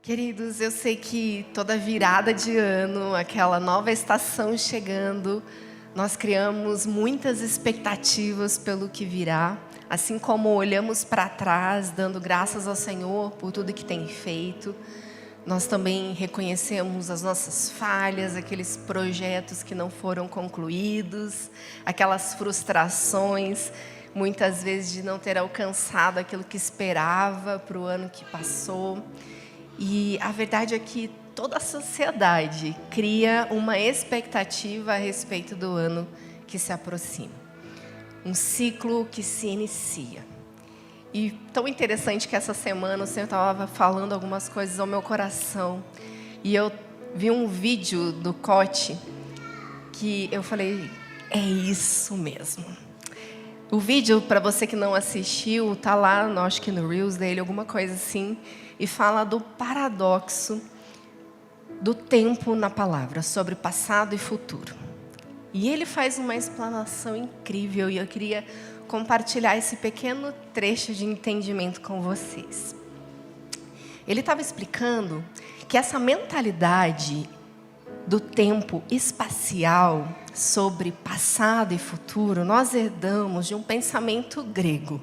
Queridos, eu sei que toda virada de ano, aquela nova estação chegando, nós criamos muitas expectativas pelo que virá, assim como olhamos para trás, dando graças ao Senhor por tudo que tem feito. Nós também reconhecemos as nossas falhas, aqueles projetos que não foram concluídos, aquelas frustrações, muitas vezes de não ter alcançado aquilo que esperava para o ano que passou. E a verdade é que toda a sociedade cria uma expectativa a respeito do ano que se aproxima. Um ciclo que se inicia. E tão interessante que essa semana o Senhor estava falando algumas coisas ao meu coração. E eu vi um vídeo do Cote que eu falei, é isso mesmo. O vídeo, para você que não assistiu, tá lá, acho que no Reels dele, alguma coisa assim, e fala do paradoxo do tempo na palavra, sobre passado e futuro. E ele faz uma explanação incrível e eu queria compartilhar esse pequeno trecho de entendimento com vocês. Ele estava explicando que essa mentalidade do tempo espacial sobre passado e futuro, nós herdamos de um pensamento grego.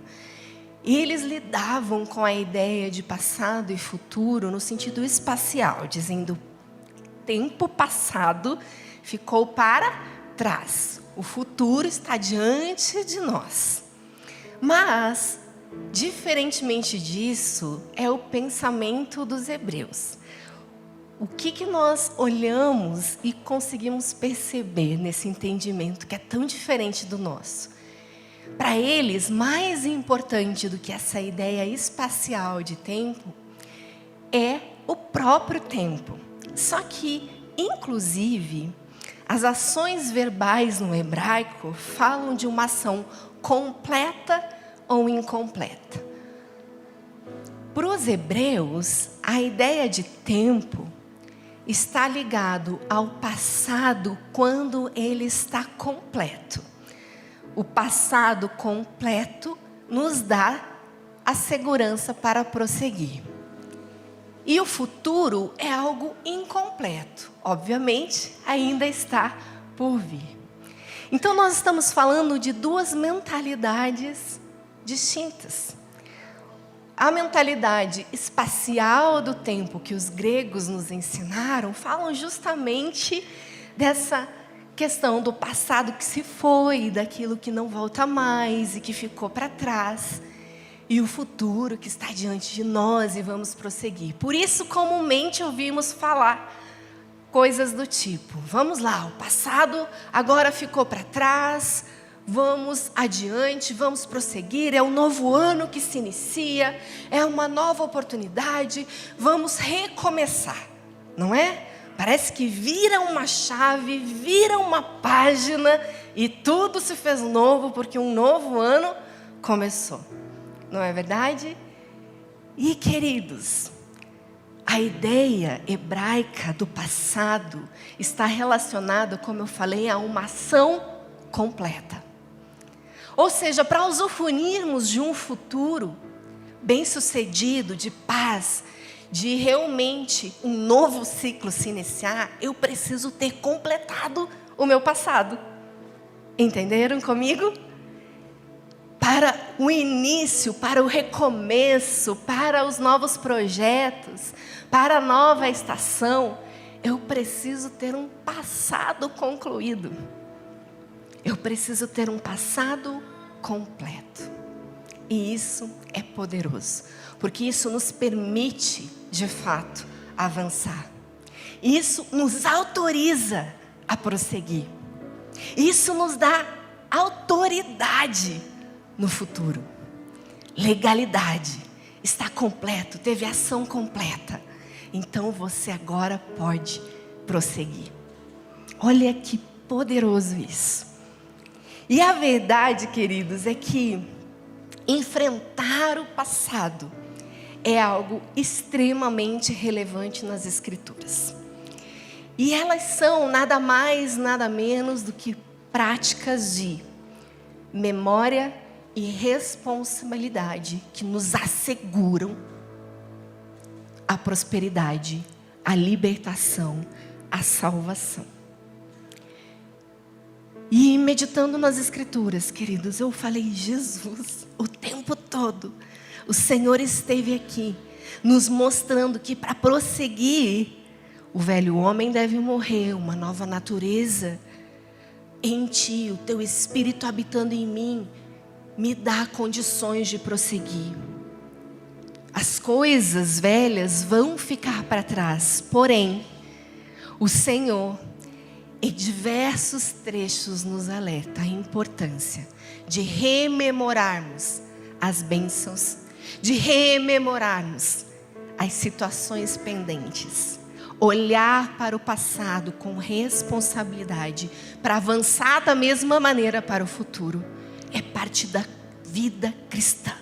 E eles lidavam com a ideia de passado e futuro no sentido espacial, dizendo: tempo passado ficou para trás, o futuro está diante de nós. Mas, diferentemente disso, é o pensamento dos hebreus. O que nós olhamos e conseguimos perceber nesse entendimento que é tão diferente do nosso? Para eles, mais importante do que essa ideia espacial de tempo é o próprio tempo. Só que, inclusive, as ações verbais no hebraico falam de uma ação completa ou incompleta. Para os hebreus, a ideia de tempo está ligado ao passado quando ele está completo. O passado completo nos dá a segurança para prosseguir. E o futuro é algo incompleto. Obviamente, ainda está por vir. Então, nós estamos falando de duas mentalidades distintas. A mentalidade espacial do tempo que os gregos nos ensinaram falam justamente dessa questão do passado que se foi, daquilo que não volta mais e que ficou para trás, e o futuro que está diante de nós e vamos prosseguir. Por isso, comumente ouvimos falar coisas do tipo: vamos lá, o passado agora ficou para trás, vamos adiante, vamos prosseguir, é um novo ano que se inicia, é uma nova oportunidade, vamos recomeçar, não é? Parece que vira uma chave, vira uma página e tudo se fez novo porque um novo ano começou. Não é verdade? E, queridos, a ideia hebraica do passado está relacionada, como eu falei, a uma ação completa. Ou seja, para usufruirmos de um futuro bem-sucedido, de paz, de realmente um novo ciclo se iniciar, eu preciso ter completado o meu passado. Entenderam comigo? Para o início, para o recomeço, para os novos projetos, para a nova estação, eu preciso ter um passado concluído. Eu preciso ter um passado completo. E isso é poderoso, porque isso nos permite, de fato, avançar. Isso nos autoriza a prosseguir. Isso nos dá autoridade no futuro. Legalidade. Está completo, teve ação completa. Então você agora pode prosseguir. Olha que poderoso isso. E a verdade, queridos, é que enfrentar o passado é algo extremamente relevante nas Escrituras. E elas são nada mais, nada menos do que práticas de memória e responsabilidade que nos asseguram a prosperidade, a libertação, a salvação. E meditando nas Escrituras, queridos, eu falei, Jesus, o tempo todo, o Senhor esteve aqui, nos mostrando que para prosseguir, o velho homem deve morrer, uma nova natureza em ti, o teu Espírito habitando em mim, me dá condições de prosseguir. As coisas velhas vão ficar para trás, porém, o Senhor, em diversos trechos, nos alerta a importância de rememorarmos as bênçãos, de rememorarmos as situações pendentes, olhar para o passado com responsabilidade, para avançar da mesma maneira para o futuro. É parte da vida cristã,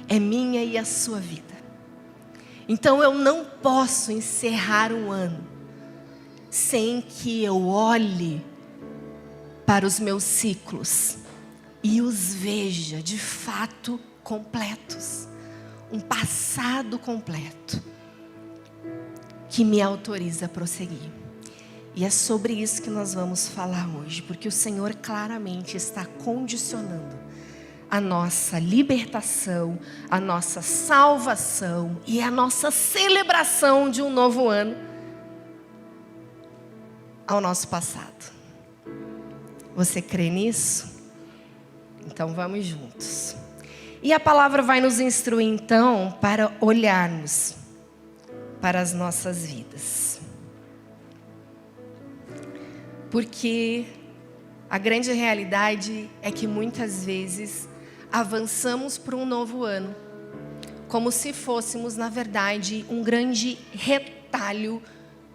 é minha e a sua vida. Então eu não posso encerrar um ano sem que eu olhe para os meus ciclos e os veja de fato completos. Um passado completo que me autoriza a prosseguir. E é sobre isso que nós vamos falar hoje, porque o Senhor claramente está condicionando a nossa libertação, a nossa salvação e a nossa celebração de um novo ano ao nosso passado. Você crê nisso? Então vamos juntos. E a palavra vai nos instruir então para olharmos para as nossas vidas. Porque a grande realidade é que muitas vezes avançamos para um novo ano, como se fôssemos, na verdade, um grande retalho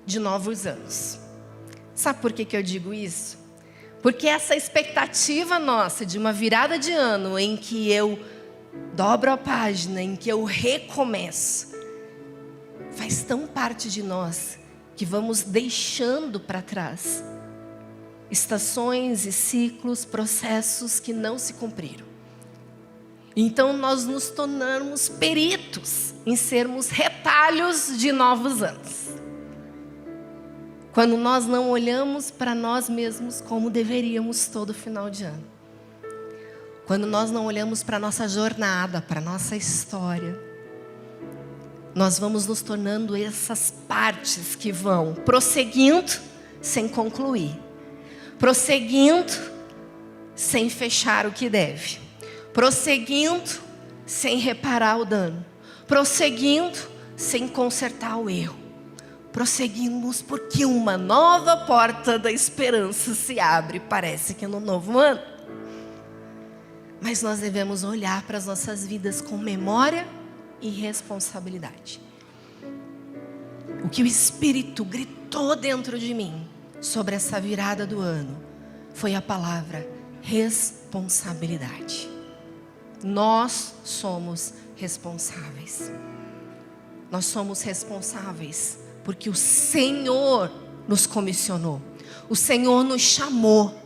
de novos anos. Sabe por que eu digo isso? Porque essa expectativa nossa de uma virada de ano em que eu dobro a página, em que eu recomeço, faz tão parte de nós que vamos deixando para trás estações e ciclos, processos que não se cumpriram. Então nós nos tornamos peritos em sermos retalhos de novos anos. Quando nós não olhamos para nós mesmos como deveríamos todo final de ano. Quando nós não olhamos para a nossa jornada, para a nossa história. Nós vamos nos tornando essas partes que vão prosseguindo sem concluir. Prosseguindo sem fechar o que deve. Prosseguindo sem reparar o dano. Prosseguindo sem consertar o erro. Prosseguimos porque uma nova porta da esperança se abre, parece que no novo ano. Mas nós devemos olhar para as nossas vidas com memória e responsabilidade. O que o Espírito gritou dentro de mim sobre essa virada do ano foi a palavra responsabilidade. Nós somos responsáveis. Nós somos responsáveis porque o Senhor nos comissionou. O Senhor nos chamou.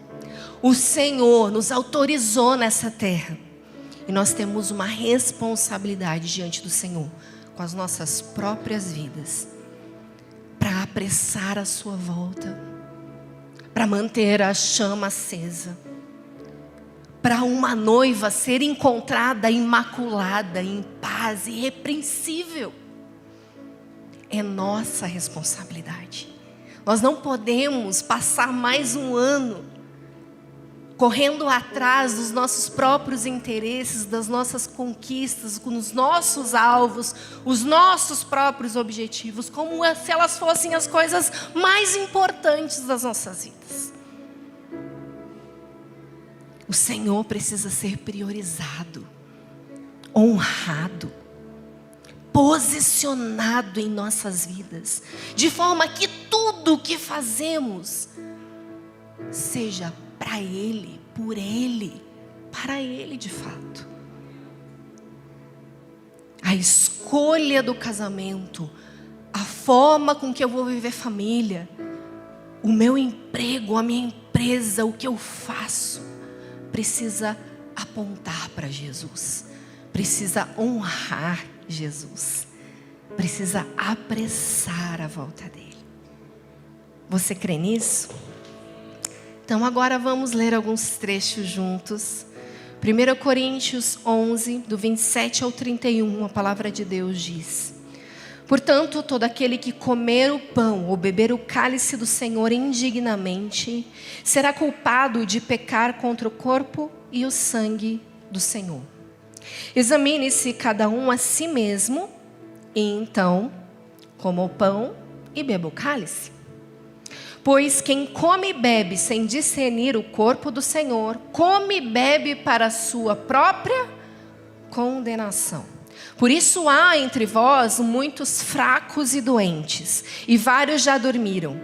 O Senhor nos autorizou nessa terra. E nós temos uma responsabilidade diante do Senhor, com as nossas próprias vidas, para apressar a sua volta, para manter a chama acesa, para uma noiva ser encontrada imaculada, em paz, irrepreensível. É nossa responsabilidade. Nós não podemos passar mais um ano correndo atrás dos nossos próprios interesses, das nossas conquistas, com os nossos alvos, os nossos próprios objetivos, como se elas fossem as coisas mais importantes das nossas vidas. O Senhor precisa ser priorizado, honrado, posicionado em nossas vidas, de forma que tudo o que fazemos seja para Ele, por Ele, para Ele de fato. A escolha do casamento, a forma com que eu vou viver família, o meu emprego, a minha empresa, o que eu faço, precisa apontar para Jesus, precisa honrar Jesus, precisa apressar a volta dele. Você crê nisso? Então agora vamos ler alguns trechos juntos. 1 Coríntios 11, do 27 ao 31, a palavra de Deus diz: portanto, todo aquele que comer o pão ou beber o cálice do Senhor indignamente, será culpado de pecar contra o corpo e o sangue do Senhor. Examine-se cada um a si mesmo, e então coma o pão e beba o cálice. Pois quem come e bebe sem discernir o corpo do Senhor, come e bebe para a sua própria condenação. Por isso há entre vós muitos fracos e doentes, e vários já dormiram.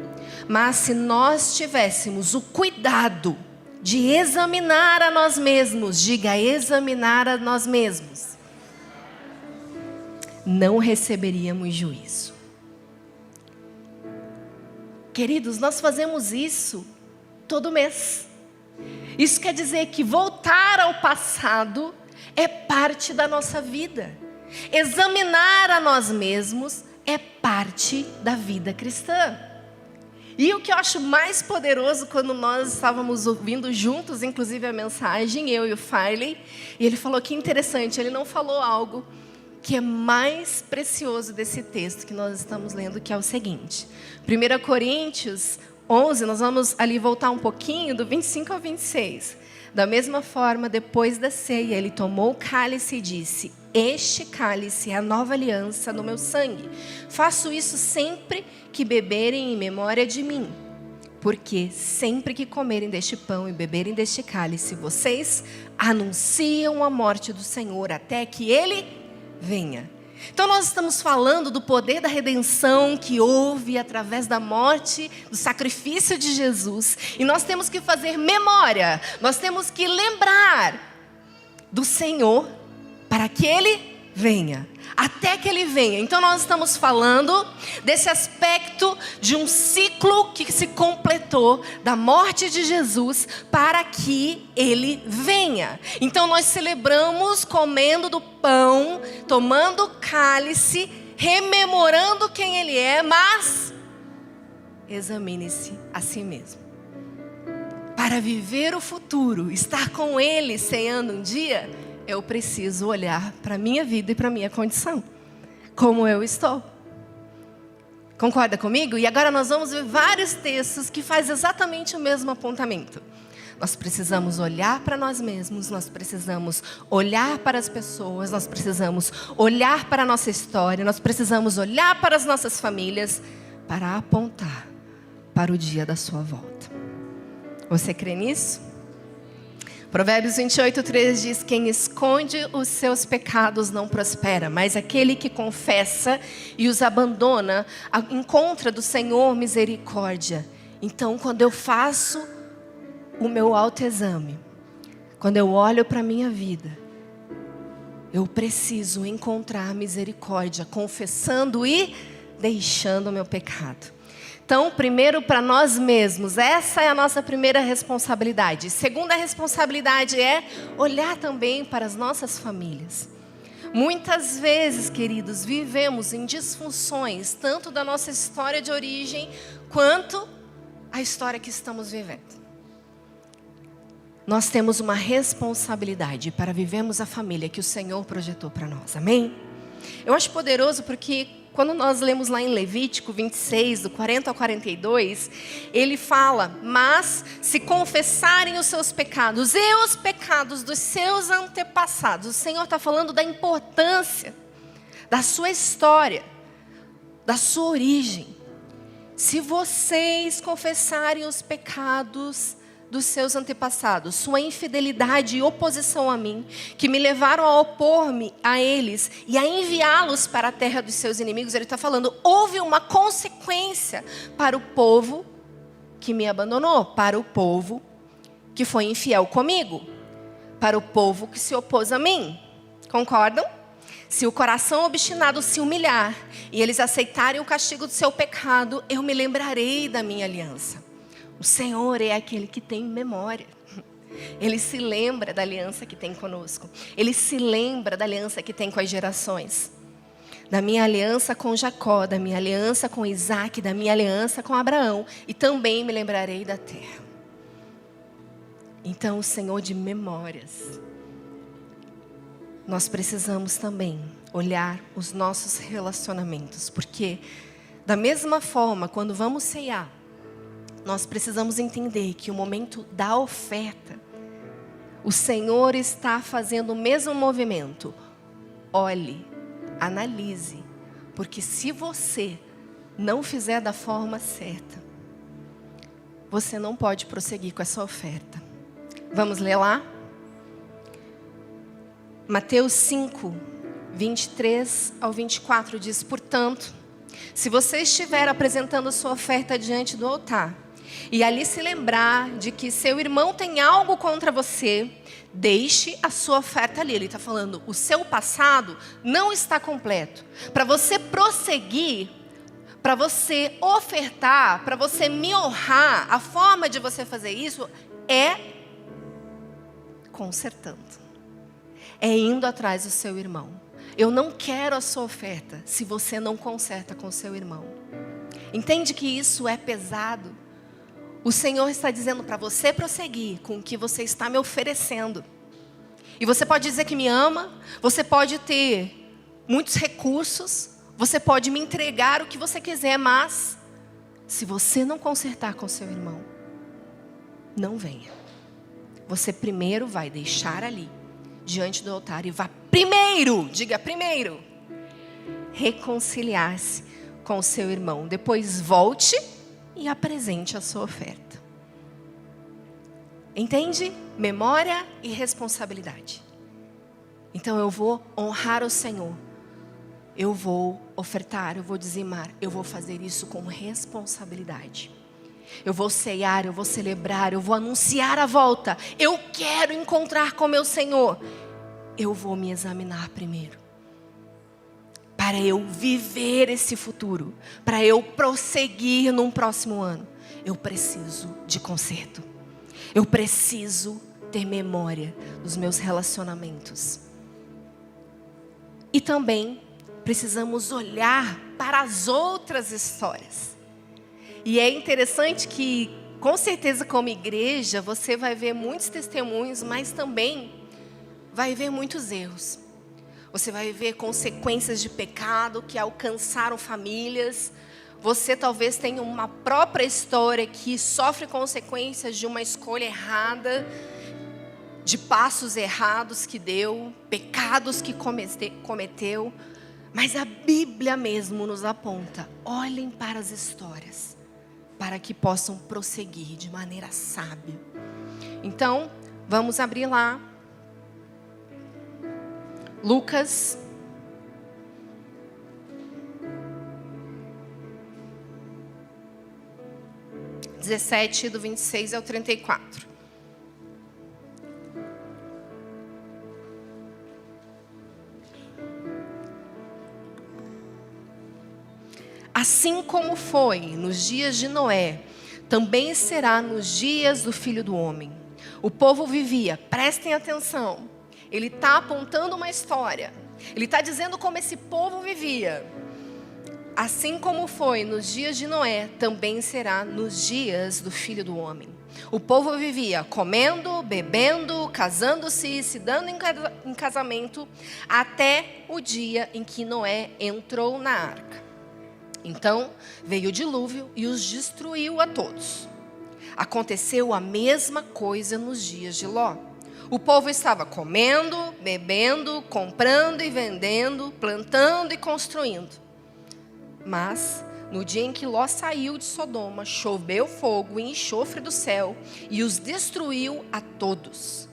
Mas se nós tivéssemos o cuidado de examinar a nós mesmos, diga, examinar a nós mesmos, não receberíamos juízo. Queridos, nós fazemos isso todo mês. Isso quer dizer que voltar ao passado é parte da nossa vida. Examinar a nós mesmos é parte da vida cristã. E o que eu acho mais poderoso, quando nós estávamos ouvindo juntos, inclusive a mensagem, eu e o Farley, e ele falou que interessante, ele não falou algo que é mais precioso desse texto que nós estamos lendo, que é o seguinte: 1 Coríntios 11, nós vamos ali voltar um pouquinho, do 25 ao 26. Da mesma forma, depois da ceia, ele tomou o cálice e disse: este cálice é a nova aliança no meu sangue. Faço isso sempre que beberem em memória de mim. Porque sempre que comerem deste pão e beberem deste cálice, vocês anunciam a morte do Senhor até que Ele venha. Então nós estamos falando do poder da redenção que houve através da morte, do sacrifício de Jesus. E nós temos que fazer memória, nós temos que lembrar do Senhor para que Ele venha, até que Ele venha. Então nós estamos falando desse aspecto de um ciclo que se completou da morte de Jesus para que Ele venha. Então nós celebramos comendo do pão, tomando o cálice, rememorando quem Ele é, mas examine-se a si mesmo. Para viver o futuro, estar com Ele ceando um dia, eu preciso olhar para a minha vida e para a minha condição. Como eu estou. Concorda comigo? E agora nós vamos ver vários textos que fazem exatamente o mesmo apontamento. Nós precisamos olhar para nós mesmos, nós precisamos olhar para as pessoas, nós precisamos olhar para a nossa história, nós precisamos olhar para as nossas famílias para apontar para o dia da sua volta. Você crê nisso? Provérbios 28, 3 diz: quem esconde os seus pecados não prospera, mas aquele que confessa e os abandona encontra do Senhor misericórdia. Então, quando eu faço o meu autoexame, quando eu olho para a minha vida, eu preciso encontrar misericórdia, confessando e deixando o meu pecado. Então, primeiro para nós mesmos, essa é a nossa primeira responsabilidade. Segunda responsabilidade é olhar também para as nossas famílias. Muitas vezes, queridos, vivemos em disfunções, tanto da nossa história de origem, quanto a história que estamos vivendo. Nós temos uma responsabilidade para vivermos a família que o Senhor projetou para nós, amém? Eu acho poderoso porque quando nós lemos lá em Levítico 26, do 40 ao 42, ele fala: mas se confessarem os seus pecados e os pecados dos seus antepassados, o Senhor está falando da importância da sua história, da sua origem. Se vocês confessarem os pecados dos seus antepassados, sua infidelidade e oposição a mim, que me levaram a opor-me a eles e a enviá-los para a terra dos seus inimigos, ele está falando, houve uma consequência para o povo que me abandonou, para o povo que foi infiel comigo, para o povo que se opôs a mim. Concordam? Se o coração obstinado se humilhar e eles aceitarem o castigo do seu pecado, eu me lembrarei da minha aliança. O Senhor é aquele que tem memória. Ele se lembra da aliança que tem conosco. Ele se lembra da aliança que tem com as gerações. da minha aliança com Jacó, da minha aliança com Isaac, da minha aliança com Abraão, e também me lembrarei da terra. Então, o Senhor de memórias. Nós precisamos também olhar os nossos relacionamentos, porque da mesma forma, quando vamos ceiar, nós precisamos entender que o momento da oferta, o Senhor está fazendo o mesmo movimento. Olhe, analise, porque se você não fizer da forma certa, você não pode prosseguir com essa oferta. Vamos ler lá? Mateus 5, 23 ao 24 diz: portanto, se você estiver apresentando sua oferta diante do altar, e ali se lembrar de que seu irmão tem algo contra você, deixe a sua oferta ali. Ele está falando, o seu passado não está completo. Para você prosseguir, para você ofertar, para você me honrar, a forma de você fazer isso é consertando. É indo atrás do seu irmão. Eu não quero a sua oferta se você não conserta com seu irmão. Entende que isso é pesado? O Senhor está dizendo para você prosseguir com o que você está me oferecendo. E você pode dizer que me ama, você pode ter muitos recursos, você pode me entregar o que você quiser, mas se você não consertar com seu irmão, não venha. Você primeiro vai deixar ali, diante do altar, e vá primeiro, diga primeiro, reconciliar-se com o seu irmão. Depois volte e apresente a sua oferta. Entende? Memória e responsabilidade. Então eu vou honrar o Senhor. Eu vou ofertar, eu vou dizimar. Eu vou fazer isso com responsabilidade. Eu vou ceiar, eu vou celebrar, eu vou anunciar a volta. Eu quero encontrar com meu Senhor. Eu vou me examinar primeiro. Para eu viver esse futuro, para eu prosseguir num próximo ano, eu preciso de conserto. Eu preciso ter memória dos meus relacionamentos. E também precisamos olhar para as outras histórias. E é interessante que, com certeza, como igreja, você vai ver muitos testemunhos, mas também vai ver muitos erros. Você vai ver consequências de pecado que alcançaram famílias. Você talvez tenha uma própria história que sofre consequências de uma escolha errada, de passos errados que deu, pecados que cometeu. Mas a Bíblia mesmo nos aponta, olhem para as histórias, para que possam prosseguir de maneira sábia. Então, vamos abrir lá. Lucas 17, do 26 ao 34. Assim como foi nos dias de Noé, também será nos dias do Filho do Homem. O povo vivia, prestem atenção, ele está apontando uma história. Ele está dizendo como esse povo vivia. Assim como foi nos dias de Noé, também será nos dias do Filho do Homem. O povo vivia comendo, bebendo, casando-se e se dando em casamento, até o dia em que Noé entrou na arca. Então veio o dilúvio e os destruiu a todos. Aconteceu a mesma coisa nos dias de Ló. O povo estava comendo, bebendo, comprando e vendendo, plantando e construindo. Mas, no dia em que Ló saiu de Sodoma, choveu fogo e enxofre do céu e os destruiu a todos.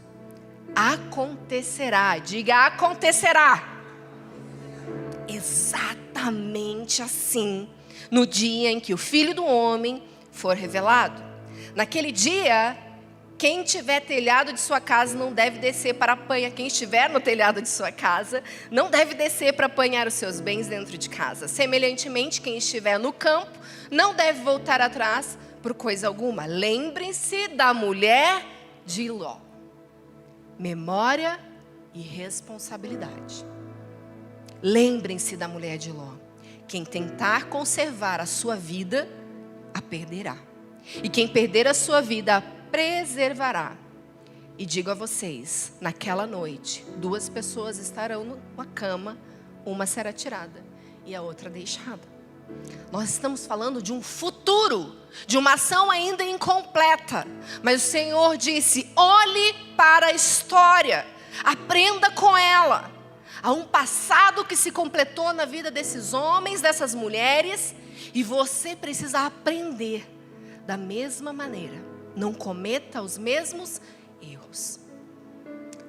Acontecerá, diga acontecerá. Exatamente assim, no dia em que o Filho do Homem for revelado. Naquele dia, quem tiver telhado de sua casa não deve descer para apanhar. Quem estiver no telhado de sua casa não deve descer para apanhar os seus bens dentro de casa. Semelhantemente, quem estiver no campo não deve voltar atrás por coisa alguma. Lembrem-se da mulher de Ló. Memória e responsabilidade. Lembrem-se da mulher de Ló. Quem tentar conservar a sua vida, a perderá. E quem perder a sua vida, a preservará. E digo a vocês, naquela noite, 2 pessoas estarão numa cama, uma será tirada e a outra deixada. Nós estamos falando de um futuro, de uma ação ainda incompleta. Mas o Senhor disse, olhe para a história, aprenda com ela. Há um passado que se completou na vida desses homens, dessas mulheres, e você precisa aprender da mesma maneira. Não cometa os mesmos erros.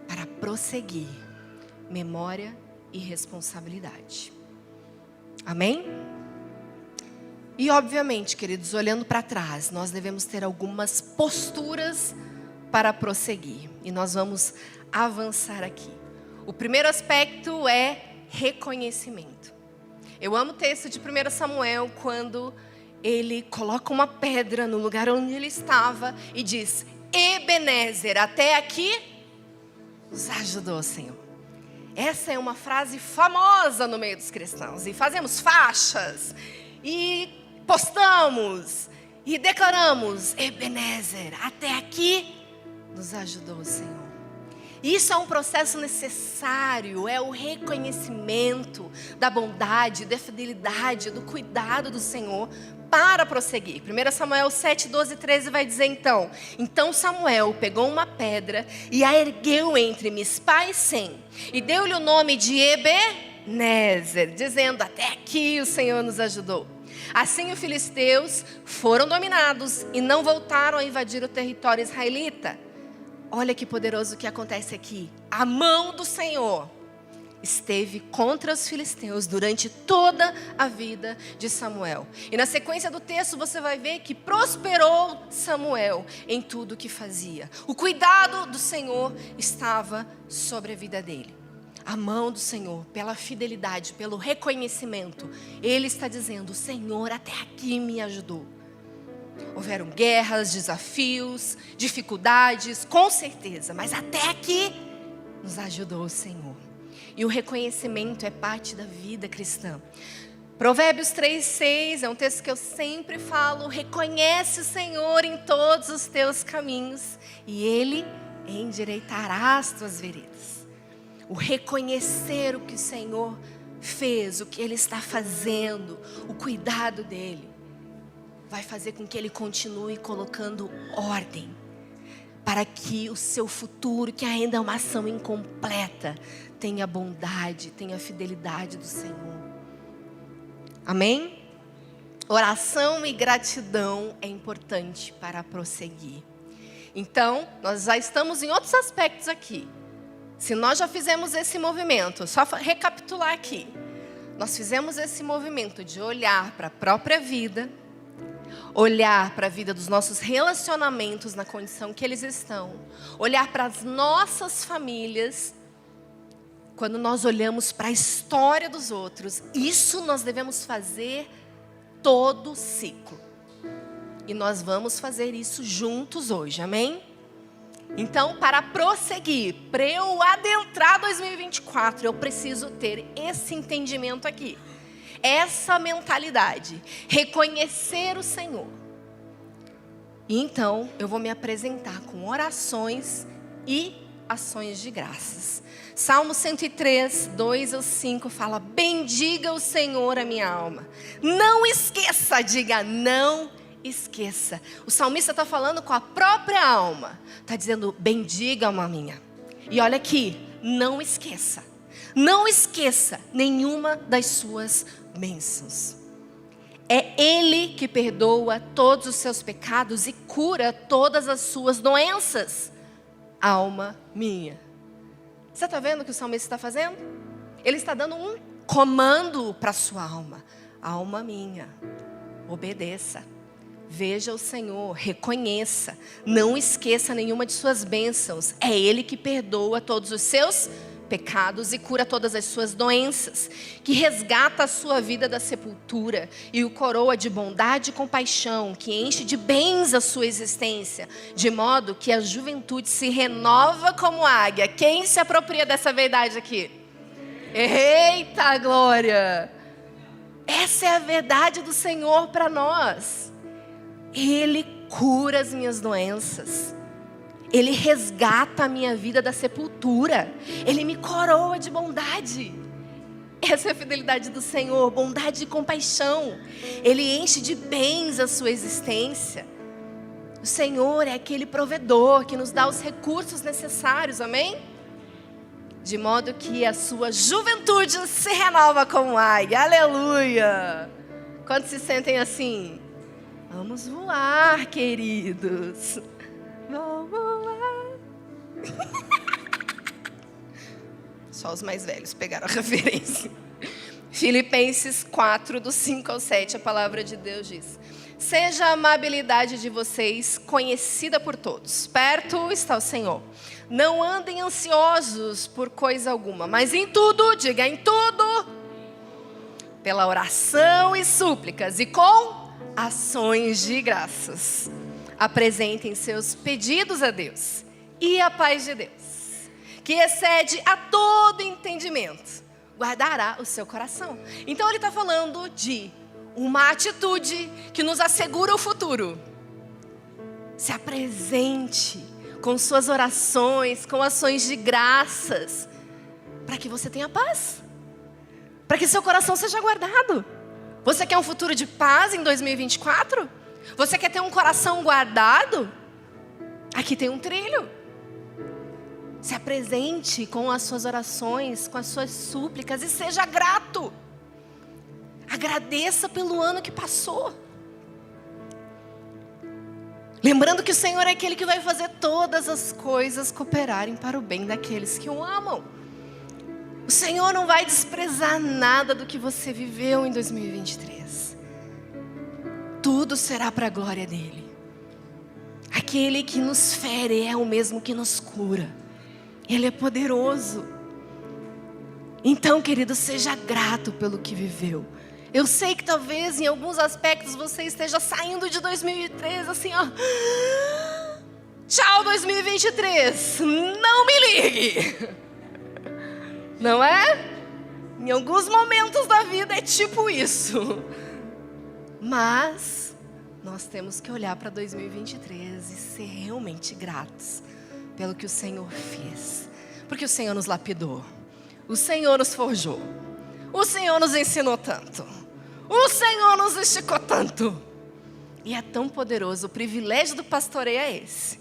Para prosseguir, memória e responsabilidade. Amém? E obviamente, queridos, olhando para trás, nós devemos ter algumas posturas para prosseguir. E nós vamos avançar aqui. O primeiro aspecto é reconhecimento. Eu amo o texto de 1 Samuel, quando ele coloca uma pedra no lugar onde ele estava e diz, Ebenezer, até aqui nos ajudou, Senhor. Essa é uma frase famosa no meio dos cristãos. E fazemos faixas, e postamos, e declaramos, Ebenezer, até aqui nos ajudou o Senhor. Isso é um processo necessário, é o reconhecimento da bondade, da fidelidade, do cuidado do Senhor para prosseguir. 1 Samuel 7, 12 e 13 vai dizer então, então Samuel pegou uma pedra e a ergueu entre Mispa e Sem, e deu-lhe o nome de Ebenezer, dizendo, até aqui o Senhor nos ajudou. Assim os filisteus foram dominados e não voltaram a invadir o território israelita. Olha que poderoso o que acontece aqui. A mão do Senhor esteve contra os filisteus durante toda a vida de Samuel. E na sequência do texto você vai ver que prosperou Samuel em tudo o que fazia. O cuidado do Senhor estava sobre a vida dele. A mão do Senhor, pela fidelidade, pelo reconhecimento. Ele está dizendo, o Senhor até aqui me ajudou. Houveram guerras, desafios, dificuldades, com certeza. Mas até aqui nos ajudou o Senhor. E o reconhecimento é parte da vida cristã. Provérbios 3:6 é um texto que eu sempre falo. Reconhece o Senhor em todos os teus caminhos e Ele endireitará as tuas veredas. O reconhecer o que o Senhor fez, o que Ele está fazendo, o cuidado dEle, vai fazer com que Ele continue colocando ordem, para que o seu futuro, que ainda é uma ação incompleta, tenha bondade, tenha fidelidade do Senhor. Amém? Oração e gratidão é importante para prosseguir. Então, nós já estamos em outros aspectos aqui. Se nós já fizemos esse movimento, só recapitular aqui. Nós fizemos esse movimento de olhar para a própria vida, olhar para a vida dos nossos relacionamentos na condição que eles estão, olhar para as nossas famílias. Quando nós olhamos para a história dos outros, isso nós devemos fazer todo ciclo. E nós vamos fazer isso juntos hoje, amém? Então, para prosseguir, para eu adentrar 2024, eu preciso ter esse entendimento aqui. Essa mentalidade, reconhecer o Senhor. E então, eu vou me apresentar com orações e ações de graças. Salmo 103, 2 ao 5 fala, bendiga o Senhor a minha alma. Não esqueça, diga não esqueça. O salmista está falando com a própria alma. Está dizendo, bendiga a alma minha. E olha aqui, não esqueça. Não esqueça nenhuma das suas bênçãos. É Ele que perdoa todos os seus pecados e cura todas as suas doenças. Alma minha. Você está vendo o que o salmista está fazendo? Ele está dando um comando para a sua alma. Alma minha, obedeça. Veja o Senhor, reconheça. Não esqueça nenhuma de suas bênçãos. É Ele que perdoa todos os seus pecados e cura todas as suas doenças, que resgata a sua vida da sepultura e o coroa de bondade e compaixão, que enche de bens a sua existência, de modo que a juventude se renova como águia. Quem se apropria dessa verdade aqui? Eita glória! Essa é a verdade do Senhor para nós. Ele cura as minhas doenças. Ele resgata a minha vida da sepultura. Ele me coroa de bondade. Essa é a fidelidade do Senhor, bondade e compaixão. Ele enche de bens a sua existência. O Senhor é aquele provedor que nos dá os recursos necessários, amém? De modo que a sua juventude se renova como águia, aleluia! Quantos se sentem assim? Vamos voar, queridos. Vamos voar. Só os mais velhos pegaram a referência. Filipenses 4, do 5 ao 7, a palavra de Deus diz: seja a amabilidade de vocês conhecida por todos. Perto está o Senhor. Não andem ansiosos por coisa alguma, mas em tudo, diga em tudo, pela oração e súplicas e com ações de graças, apresentem seus pedidos a Deus. E a paz de Deus, que excede a todo entendimento, guardará o seu coração. Então ele está falando de uma atitude que nos assegura o futuro. Se apresente com suas orações, com ações de graças, para que você tenha paz, para que seu coração seja guardado. Você quer um futuro de paz em 2024? Você quer ter um coração guardado? Aqui tem um trilho. Se apresente com as suas orações, com as suas súplicas e seja grato. Agradeça pelo ano que passou. Lembrando que o Senhor é aquele que vai fazer todas as coisas cooperarem para o bem daqueles que o amam. O Senhor não vai desprezar nada do que você viveu em 2023. Tudo será para a glória dEle. Aquele que nos fere é o mesmo que nos cura. Ele é poderoso. Então, querido, seja grato pelo que viveu. Eu sei que talvez em alguns aspectos você esteja saindo de 2023 assim, ó. Tchau 2023, não me ligue. Não é? Em alguns momentos da vida é tipo isso. Mas nós temos que olhar para 2023 e ser realmente gratos pelo que o Senhor fez. Porque o Senhor nos lapidou. O Senhor nos forjou. O Senhor nos ensinou tanto. O Senhor nos esticou tanto. E é tão poderoso. O privilégio do pastoreio é esse.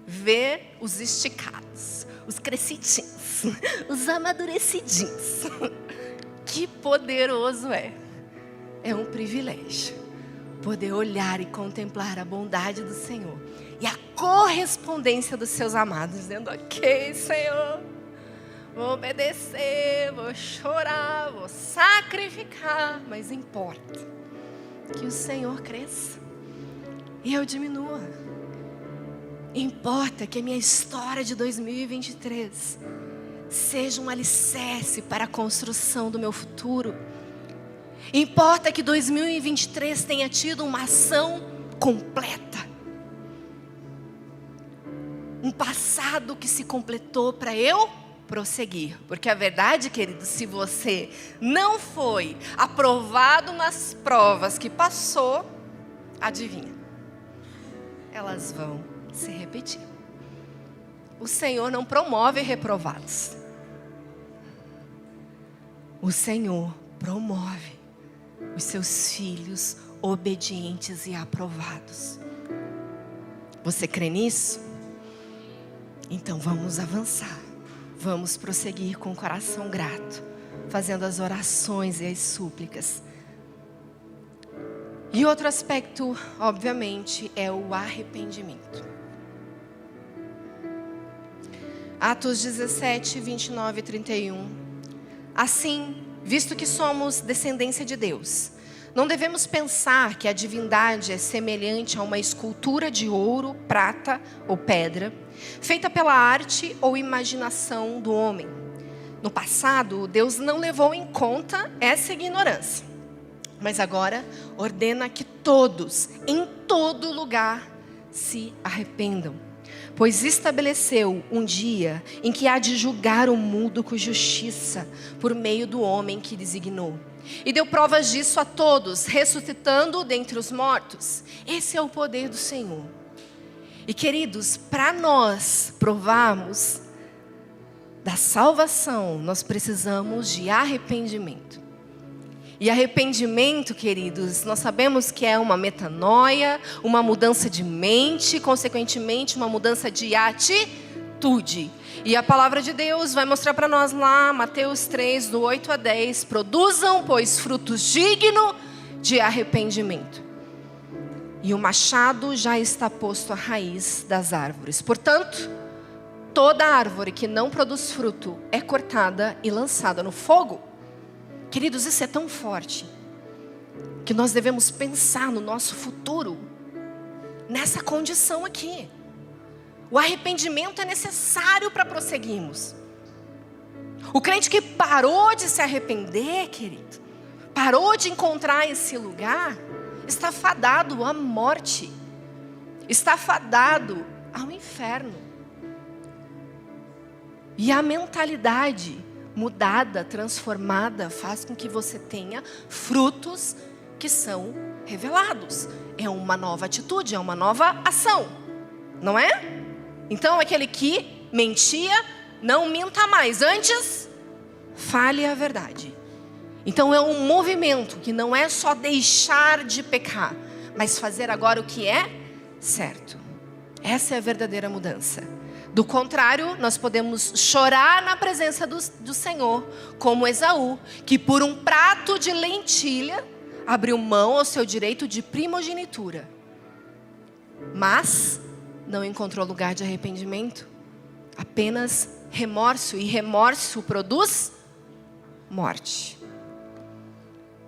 Ver os esticados, os crescidinhos, os amadurecidinhos. Que poderoso é. É um privilégio poder olhar e contemplar a bondade do Senhor e a correspondência dos seus amados, dizendo: ok, Senhor, vou obedecer, vou chorar, vou sacrificar, mas importa que o Senhor cresça e eu diminua. Importa que a minha história de 2023 seja um alicerce para a construção do meu futuro. Importa que 2023 tenha tido uma ação completa. Um passado que se completou para eu prosseguir. Porque a verdade, querido, se você não foi aprovado nas provas que passou, adivinha? Elas vão se repetir. O Senhor não promove reprovados. O Senhor promove os seus filhos obedientes e aprovados. Você crê nisso? Então vamos avançar. Vamos prosseguir com o coração grato, fazendo as orações e as súplicas. E outro aspecto, obviamente, é o arrependimento. Atos 17, 29 e 31. Assim, visto que somos descendência de Deus, não devemos pensar que a divindade é semelhante a uma escultura de ouro, prata ou pedra, feita pela arte ou imaginação do homem. No passado, Deus não levou em conta essa ignorância, mas agora ordena que todos, em todo lugar, se arrependam. Pois estabeleceu um dia em que há de julgar o mundo com justiça, por meio do homem que designou. E deu provas disso a todos, ressuscitando dentre os mortos. Esse é o poder do Senhor. E queridos, para nós provarmos da salvação, nós precisamos de arrependimento. E arrependimento, queridos, nós sabemos que é uma metanoia, uma mudança de mente, consequentemente uma mudança de atitude. E a palavra de Deus vai mostrar para nós lá, Mateus 3, do 8 a 10, produzam, pois, frutos dignos de arrependimento. E o machado já está posto à raiz das árvores. Portanto, toda árvore que não produz fruto é cortada e lançada no fogo. Queridos, isso é tão forte que nós devemos pensar no nosso futuro, nessa condição aqui. O arrependimento é necessário para prosseguirmos. O crente que parou de se arrepender, querido, parou de encontrar esse lugar, está fadado à morte, está fadado ao inferno. E a mentalidade mudada, transformada, faz com que você tenha frutos que são revelados. É uma nova atitude, é uma nova ação, não é? Então aquele que mentia, não minta mais, antes fale a verdade. Então é um movimento que não é só deixar de pecar, mas fazer agora o que é certo. Essa é a verdadeira mudança. Do contrário, nós podemos chorar na presença do Senhor, como Esaú, que por um prato de lentilha abriu mão ao seu direito de primogenitura, mas não encontrou lugar de arrependimento, apenas remorso, e remorso produz morte.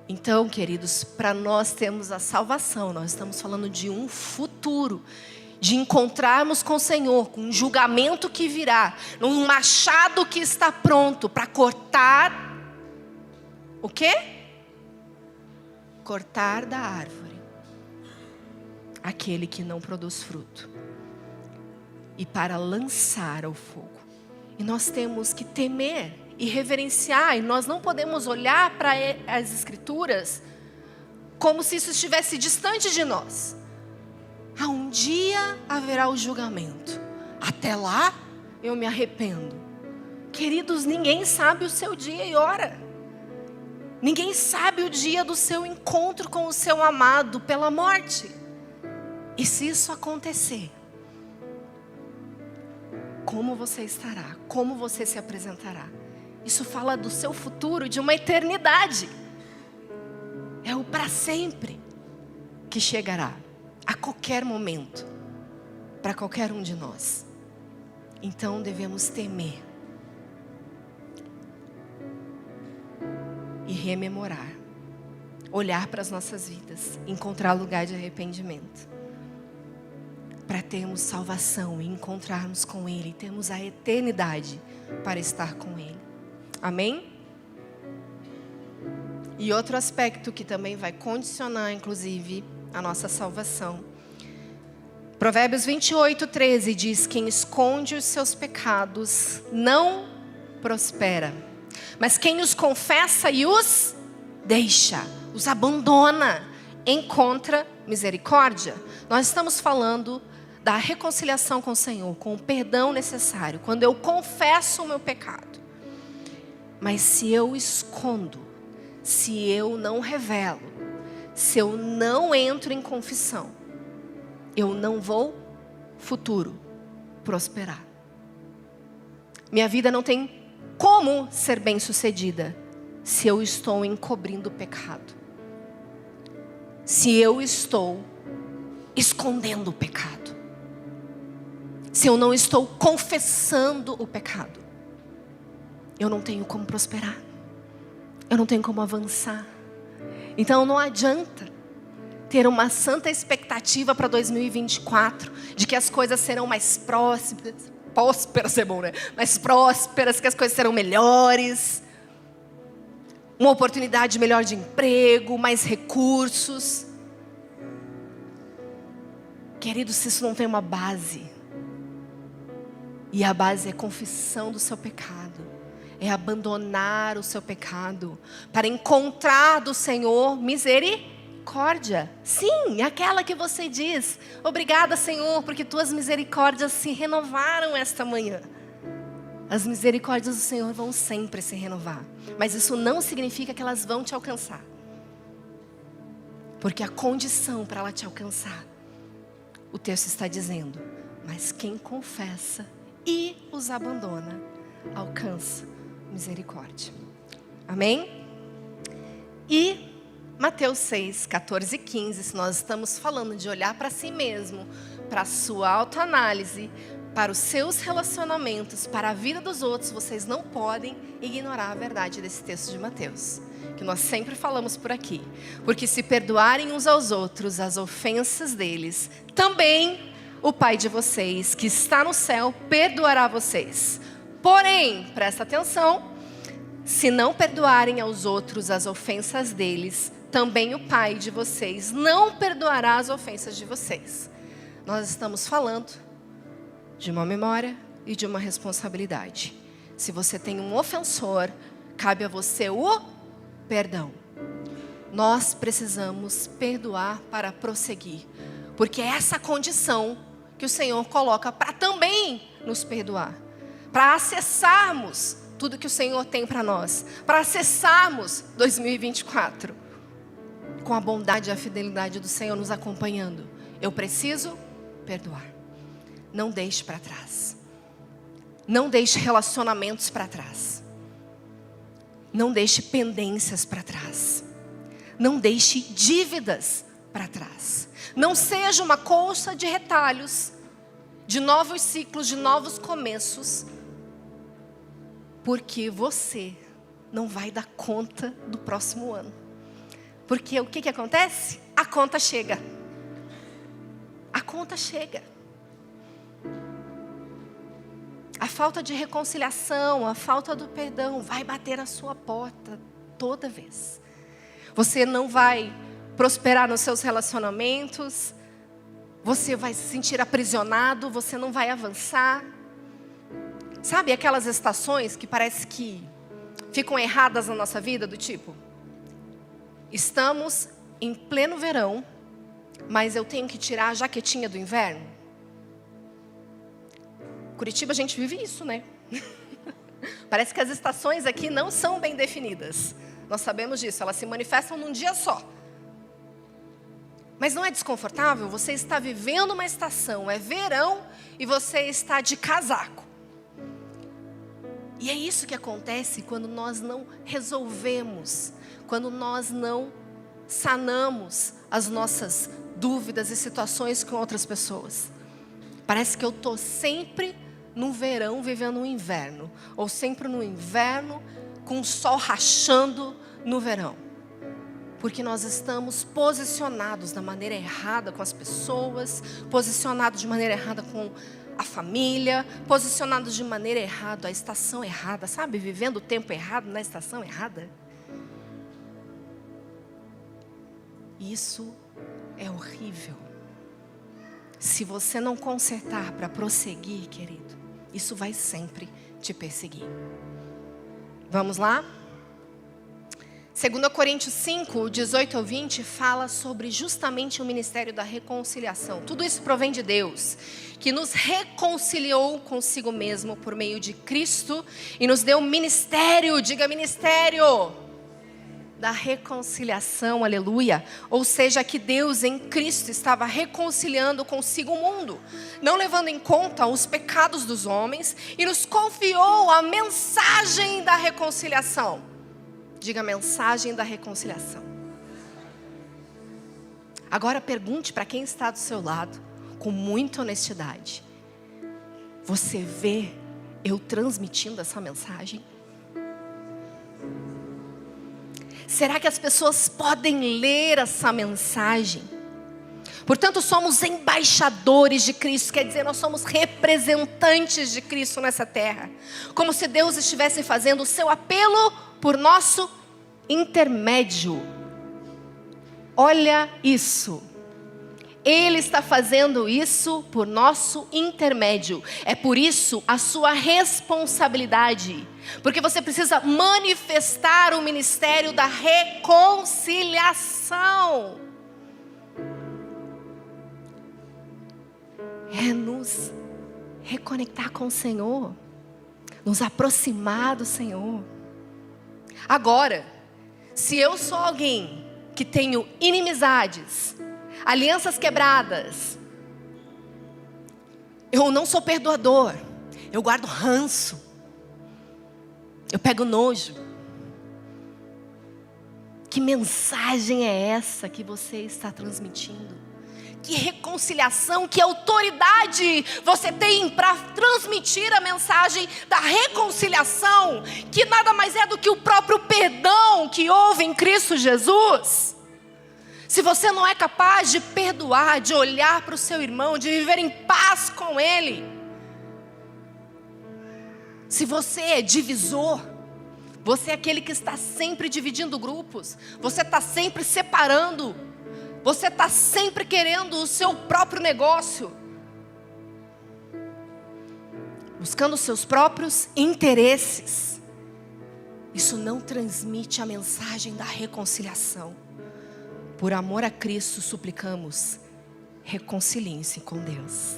Então, queridos, para nós termos a salvação, nós estamos falando de um futuro, de encontrarmos com o Senhor, com um julgamento que virá, num machado que está pronto para cortar o quê? Cortar da árvore aquele que não produz fruto, e para lançar ao fogo. E nós temos que temer e reverenciar, e nós não podemos olhar para as Escrituras como se isso estivesse distante de nós. Um dia haverá o julgamento. Até lá, eu me arrependo. Queridos, ninguém sabe o seu dia e hora. Ninguém sabe o dia do seu encontro com o seu amado pela morte. E se isso acontecer, como você estará? Como você se apresentará? Isso fala do seu futuro, de uma eternidade. É o para sempre que chegará. A qualquer momento, para qualquer um de nós. Então devemos temer e rememorar, olhar para as nossas vidas, encontrar lugar de arrependimento, para termos salvação e encontrarmos com Ele, termos a eternidade para estar com Ele. Amém? E outro aspecto que também vai condicionar, inclusive, a nossa salvação. Provérbios 28, 13 diz: quem esconde os seus pecados não prospera, mas quem os confessa e os deixa, os abandona, encontra misericórdia. Nós estamos falando da reconciliação com o Senhor, com o perdão necessário, quando eu confesso o meu pecado. Mas se eu escondo, se eu não revelo, se eu não entro em confissão, eu não vou, futuro, prosperar. Minha vida não tem como ser bem-sucedida se eu estou encobrindo o pecado. Se eu estou escondendo o pecado. Se eu não estou confessando o pecado. Eu não tenho como prosperar. Eu não tenho como avançar. Então não adianta ter uma santa expectativa para 2024, de que as coisas serão mais prósperas é bom, né? Mais prósperas, que as coisas serão melhores, uma oportunidade melhor de emprego, mais recursos. Queridos, se isso não tem uma base, E a base é confissão do seu pecado. É abandonar o seu pecado para encontrar do Senhor misericórdia. Sim, aquela que você diz: obrigada, Senhor, porque tuas misericórdias se renovaram esta manhã. As misericórdias do Senhor vão sempre se renovar, mas isso não significa que elas vão te alcançar. Porque a condição para ela te alcançar, o texto está dizendo: mas quem confessa e os abandona, alcança misericórdia. Amém? E Mateus 6, 14 e 15, se nós estamos falando de olhar para si mesmo, para a sua autoanálise, para os seus relacionamentos, para a vida dos outros, vocês não podem ignorar a verdade desse texto de Mateus, que nós sempre falamos por aqui. Porque se perdoarem uns aos outros as ofensas deles, também o Pai de vocês, que está no céu, perdoará vocês. Porém, presta atenção, se não perdoarem aos outros as ofensas deles, também o Pai de vocês não perdoará as ofensas de vocês. Nós estamos falando de uma memória e de uma responsabilidade. Se você tem um ofensor, cabe a você o perdão. Nós precisamos perdoar para prosseguir, porque é essa condição que o Senhor coloca para também nos perdoar, para acessarmos tudo que o Senhor tem para nós, para acessarmos 2024 com a bondade e a fidelidade do Senhor nos acompanhando. Eu preciso perdoar. Não deixe para trás. Não deixe relacionamentos para trás. Não deixe pendências para trás. Não deixe dívidas para trás. Não seja uma colcha de retalhos, de novos ciclos, de novos começos, porque você não vai dar conta do próximo ano. Porque o que acontece? A conta chega. A conta chega. A falta de reconciliação, a falta do perdão vai bater a sua porta toda vez. Você não vai prosperar nos seus relacionamentos, você vai se sentir aprisionado, você não vai avançar. Sabe aquelas estações que parece que ficam erradas na nossa vida, do tipo: estamos em pleno verão, mas eu tenho que tirar a jaquetinha do inverno? Curitiba a gente vive isso, né? Parece que as estações aqui não são bem definidas. Nós sabemos disso, elas se manifestam num dia só. Mas não é desconfortável? Você está vivendo uma estação, é verão, e você está de casaco. E é isso que acontece quando nós não resolvemos, quando nós não sanamos as nossas dúvidas e situações com outras pessoas. Parece que eu estou sempre no verão vivendo um inverno, ou sempre no inverno com o sol rachando no verão. Porque nós estamos posicionados da maneira errada com as pessoas, posicionados de maneira errada com a família, posicionados de maneira errada, a estação errada, sabe? Vivendo o tempo errado na estação errada. Isso é horrível. Se você não consertar para prosseguir, querido, isso vai sempre te perseguir. Vamos lá? 2 Coríntios 5, 18 ao 20, fala sobre justamente o ministério da reconciliação. Tudo isso provém de Deus, que nos reconciliou consigo mesmo por meio de Cristo e nos deu ministério, diga ministério, da reconciliação, aleluia. Ou seja, que Deus em Cristo estava reconciliando consigo o mundo, não levando em conta os pecados dos homens, e nos confiou a mensagem da reconciliação. Diga mensagem da reconciliação. Agora pergunte para quem está do seu lado, com muita honestidade: você vê eu transmitindo essa mensagem? Será que as pessoas podem ler essa mensagem? Portanto, somos embaixadores de Cristo, quer dizer, nós somos representantes de Cristo nessa terra. Como se Deus estivesse fazendo o seu apelo por nosso intermédio. Olha isso. Ele está fazendo isso por nosso intermédio. É por isso a sua responsabilidade. Porque você precisa manifestar o ministério da reconciliação. É nos reconectar com o Senhor. Nos aproximar do Senhor. Agora, se eu sou alguém que tenho inimizades, alianças quebradas, eu não sou perdoador, eu guardo ranço, eu pego nojo. Que mensagem é essa que você está transmitindo? Que reconciliação, que autoridade você tem para transmitir a mensagem da reconciliação, que nada mais é do que o próprio perdão que houve em Cristo Jesus. Se você não é capaz de perdoar, de olhar para o seu irmão, de viver em paz com ele, se você é divisor, você é aquele que está sempre dividindo grupos, você está sempre separando, você está sempre querendo o seu próprio negócio, buscando os seus próprios interesses, isso não transmite a mensagem da reconciliação. Por amor a Cristo, suplicamos, reconcilie-se com Deus.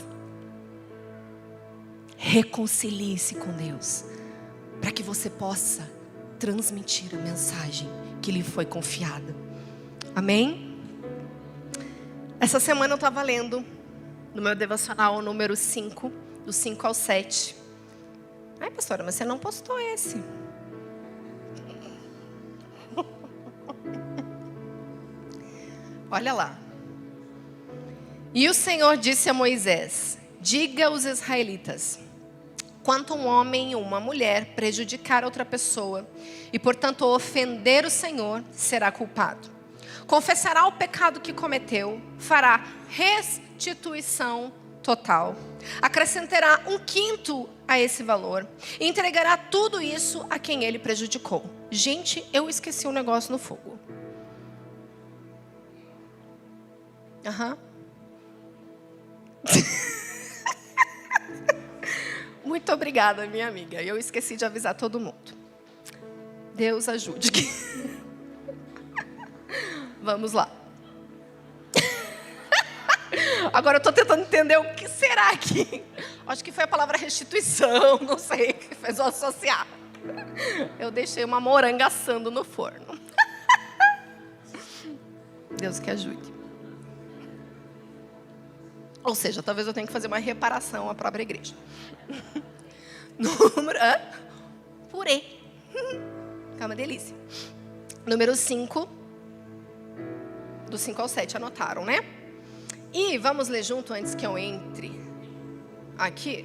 Reconcilie-se com Deus, para que você possa transmitir a mensagem que lhe foi confiada. Amém? Essa semana eu estava lendo no meu devocional número 5, do 5 ao 7. Ai, pastora, mas você não postou esse. Olha lá. E o Senhor disse a Moisés: diga aos israelitas, quanto um homem ou uma mulher prejudicar outra pessoa e, portanto, ofender o Senhor, será culpado. Confessará o pecado que cometeu, fará restituição total, acrescentará 1/5 a esse valor e entregará tudo isso a quem ele prejudicou. Gente, eu esqueci um negócio no fogo. Muito obrigada, minha amiga. Eu esqueci de avisar todo mundo. Deus ajude. Vamos lá. Agora eu estou tentando entender o que será que... Acho que foi a palavra restituição, não sei, que fez eu associar. Eu deixei uma moranga assando no forno. Deus que ajude. Ou seja, talvez eu tenha que fazer uma reparação à própria igreja. Purê. É uma delícia. Número 5. Do 5 ao 7, anotaram, né? E vamos ler junto antes que eu entre aqui.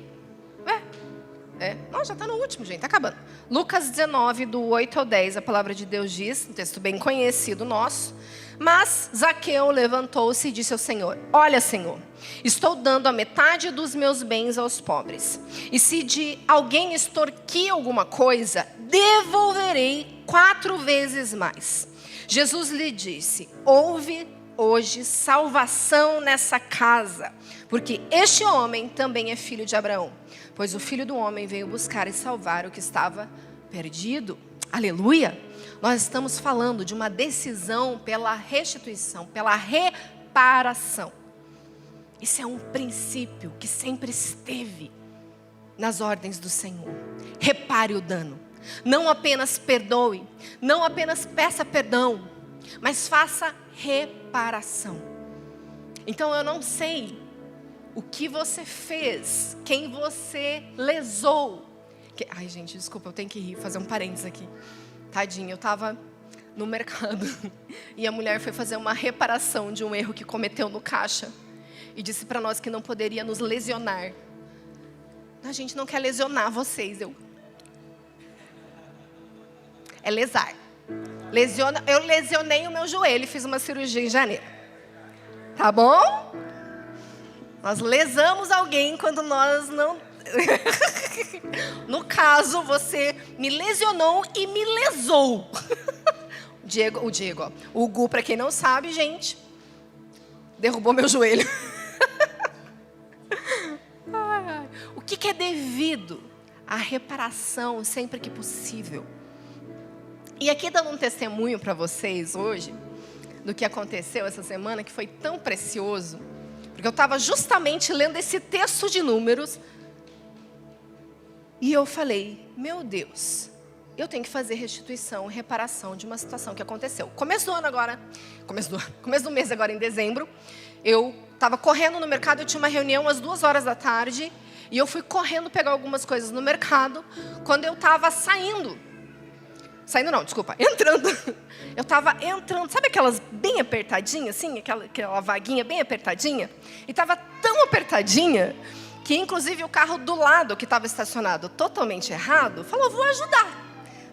Não, já está no último, gente, está acabando. Lucas 19, do 8 ao 10, a palavra de Deus diz, um texto bem conhecido nosso. Mas Zaqueu levantou-se e disse ao Senhor: olha, Senhor, estou dando a metade dos meus bens aos pobres. E se de alguém extorquir alguma coisa, devolverei 4 vezes mais. Jesus lhe disse: houve hoje salvação nessa casa, porque este homem também é filho de Abraão. Pois o Filho do Homem veio buscar e salvar o que estava perdido. Aleluia! Nós estamos falando de uma decisão pela restituição, pela reparação. Isso é um princípio que sempre esteve nas ordens do Senhor. Repare o dano. Não apenas perdoe, não apenas peça perdão, mas faça reparação. Então eu não sei o que você fez, quem você lesou. Ai, gente, desculpa, eu tenho que rir, fazer um parênteses aqui. Tadinha, eu estava no mercado e a mulher foi fazer uma reparação de um erro que cometeu no caixa e disse para nós que não poderia nos lesionar. A gente não quer lesionar vocês. É lesar. Eu lesionei o meu joelho e fiz uma cirurgia em janeiro. Tá bom? Nós lesamos alguém quando nós não... No caso, você me lesionou e me lesou. O Gu, para quem não sabe, gente, derrubou meu joelho. O que é devido à reparação sempre que possível? E aqui dando um testemunho para vocês hoje, do que aconteceu essa semana, que foi tão precioso, porque eu estava justamente lendo esse texto de Números, e eu falei, meu Deus, eu tenho que fazer restituição, reparação de uma situação que aconteceu. Começo do ano agora, começo do mês agora, em dezembro, eu estava correndo no mercado, eu tinha uma reunião às 2h da tarde, e eu fui correndo pegar algumas coisas no mercado, quando eu estava entrando. Eu estava entrando, sabe aquelas bem apertadinhas, assim, aquela vaguinha bem apertadinha? E estava tão apertadinha, que inclusive o carro do lado, que estava estacionado totalmente errado, falou, vou ajudar.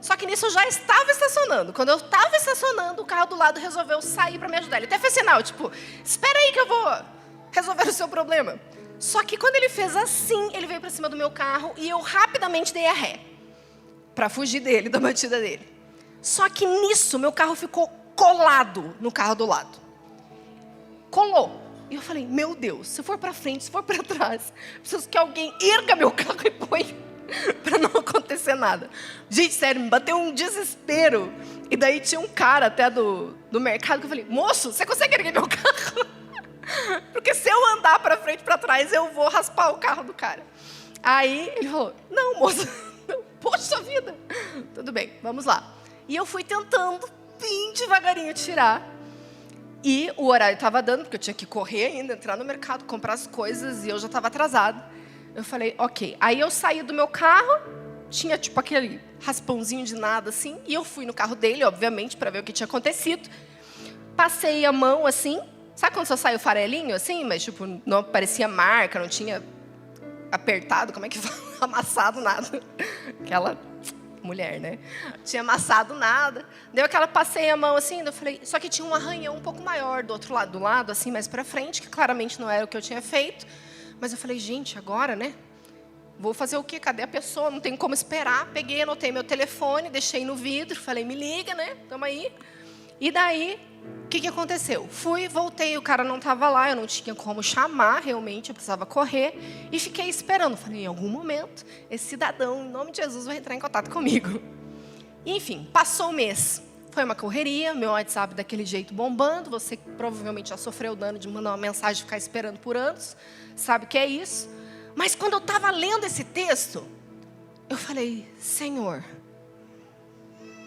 Só que nisso eu já estava estacionando. Quando eu estava estacionando, o carro do lado resolveu sair para me ajudar. Ele até fez sinal, tipo, espera aí que eu vou resolver o seu problema. Só que quando ele fez assim, ele veio para cima do meu carro e eu rapidamente dei a ré para fugir dele, da batida dele. Só que nisso, meu carro ficou colado no carro do lado. Colou. E eu falei, meu Deus, se for para frente, se for para trás, preciso que alguém erga meu carro e põe para não acontecer nada. Gente, sério, me bateu um desespero. E daí tinha um cara até do mercado que eu falei, moço, você consegue erguer meu carro? Porque se eu andar para frente e para trás, eu vou raspar o carro do cara. Aí ele falou, não, moço, poxa vida. Tudo bem, vamos lá. E eu fui tentando, bem devagarinho, tirar. E o horário estava dando, porque eu tinha que correr ainda, entrar no mercado, comprar as coisas, e eu já estava atrasada. Eu falei, ok. Aí eu saí do meu carro, tinha tipo aquele raspãozinho de nada assim, e eu fui no carro dele, obviamente, para ver o que tinha acontecido. Passei a mão assim, sabe quando só sai o farelinho assim, mas tipo, não aparecia marca, não tinha apertado, como é que fala? Amassado nada. Aquela mulher, né? Tinha amassado nada. Deu aquela, passei a mão assim, eu falei, só que tinha um arranhão um pouco maior do outro lado, do lado, assim, mais para frente, que claramente não era o que eu tinha feito. Mas eu falei, gente, agora, né? Vou fazer o quê? Cadê a pessoa? Não tem como esperar. Peguei, anotei meu telefone, deixei no vidro, falei, me liga, né? Tamo aí. E daí, o que aconteceu? Fui, voltei, o cara não estava lá, eu não tinha como chamar, realmente, eu precisava correr. E fiquei esperando. Falei, em algum momento, esse cidadão, em nome de Jesus, vai entrar em contato comigo. E, enfim, passou o mês. Foi uma correria, meu WhatsApp daquele jeito bombando. Você provavelmente já sofreu o dano de mandar uma mensagem e ficar esperando por anos. Sabe o que é isso? Mas quando eu estava lendo esse texto, eu falei, Senhor,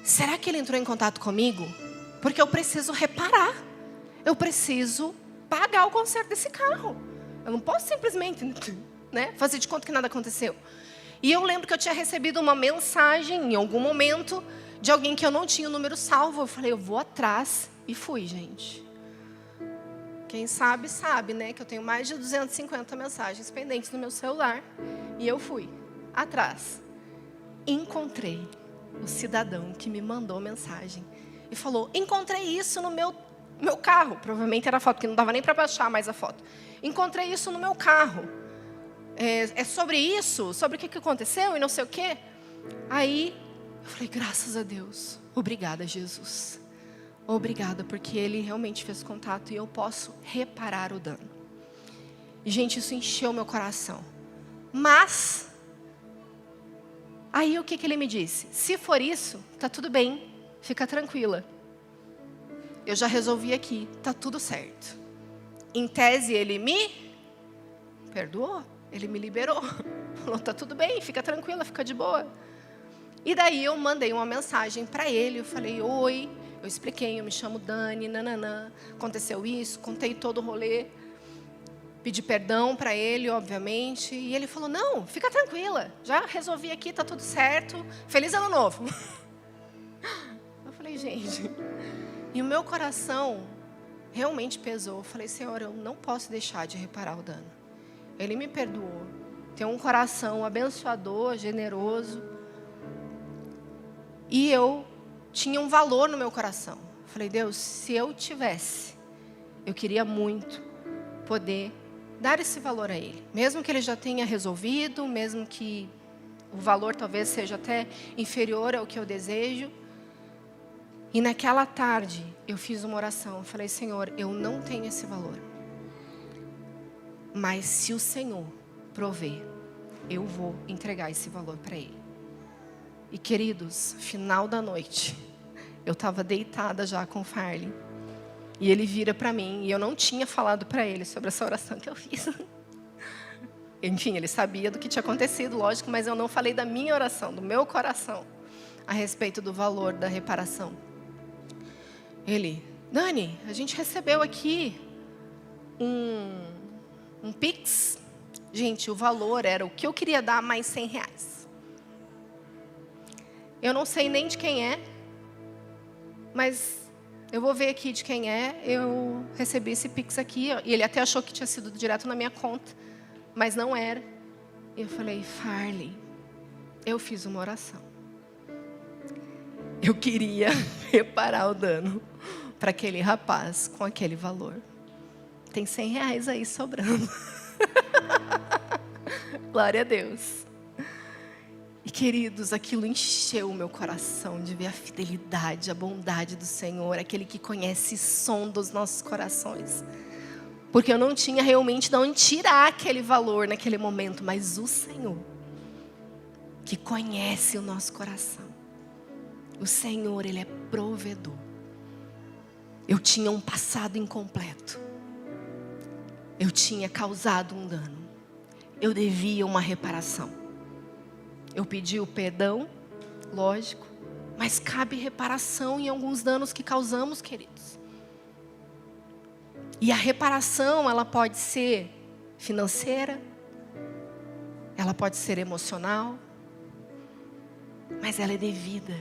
será que ele entrou em contato comigo? Porque eu preciso reparar. Eu preciso pagar o conserto desse carro. Eu não posso simplesmente, né, fazer de conta que nada aconteceu. E eu lembro que eu tinha recebido uma mensagem em algum momento de alguém que eu não tinha o número salvo. Eu falei, eu vou atrás. E fui, gente. Quem sabe, sabe, né? Que eu tenho mais de 250 mensagens pendentes no meu celular. E eu fui atrás. Encontrei o cidadão que me mandou mensagem. E falou, encontrei isso no meu carro. Provavelmente era a foto, porque não dava nem para baixar mais a foto. Encontrei isso no meu carro. É sobre isso? Sobre o que aconteceu e não sei o quê? Aí, eu falei, graças a Deus. Obrigada, Jesus. Obrigada, porque Ele realmente fez contato e eu posso reparar o dano. E, gente, isso encheu meu coração. Mas, aí o que Ele me disse? Se for isso, tá tudo bem, fica tranquila. Eu já resolvi aqui, tá tudo certo. Em tese, Ele me perdoou, Ele me liberou. Falou, tá tudo bem, fica tranquila, fica de boa. E daí eu mandei uma mensagem para ele, eu falei, oi, eu expliquei, eu me chamo Dani, nananã, aconteceu isso, contei todo o rolê, pedi perdão para ele, obviamente, e ele falou, não, fica tranquila, já resolvi aqui, tá tudo certo, feliz ano novo. Eu falei, gente, e o meu coração realmente pesou, eu falei, Senhor, eu não posso deixar de reparar o dano. Ele me perdoou, tem um coração abençoador, generoso, e eu tinha um valor no meu coração. Falei, Deus, se eu tivesse, eu queria muito poder dar esse valor a Ele. Mesmo que Ele já tenha resolvido, mesmo que o valor talvez seja até inferior ao que eu desejo. E naquela tarde, eu fiz uma oração. Falei, Senhor, eu não tenho esse valor. mas se o Senhor prover, eu vou entregar esse valor para Ele. E queridos, final da noite, eu estava deitada já com o Farley. E ele vira para mim, e eu não tinha falado para ele sobre essa oração que eu fiz. Enfim, ele sabia do que tinha acontecido, lógico, mas eu não falei da minha oração, do meu coração, a respeito do valor da reparação. Ele, Dani, a gente recebeu aqui um Pix. Gente, o valor era o que eu queria dar mais R$100. Eu não sei nem de quem é, mas eu vou ver aqui de quem é. Eu recebi esse Pix aqui, ó, e ele até achou que tinha sido direto na minha conta, mas não era. E eu falei, Farley, eu fiz uma oração. Eu queria reparar o dano para aquele rapaz com aquele valor. Tem R$100 aí sobrando. Glória a Deus. E queridos, aquilo encheu o meu coração de ver a fidelidade, a bondade do Senhor, aquele que conhece o som dos nossos corações. Porque eu não tinha realmente de onde tirar aquele valor naquele momento, mas o Senhor, que conhece o nosso coração. O Senhor, Ele é provedor. Eu tinha um passado incompleto. Eu tinha causado um dano. Eu devia uma reparação. Eu pedi o perdão, lógico, mas cabe reparação em alguns danos que causamos, queridos. E a reparação, ela pode ser financeira, ela pode ser emocional, mas ela é devida.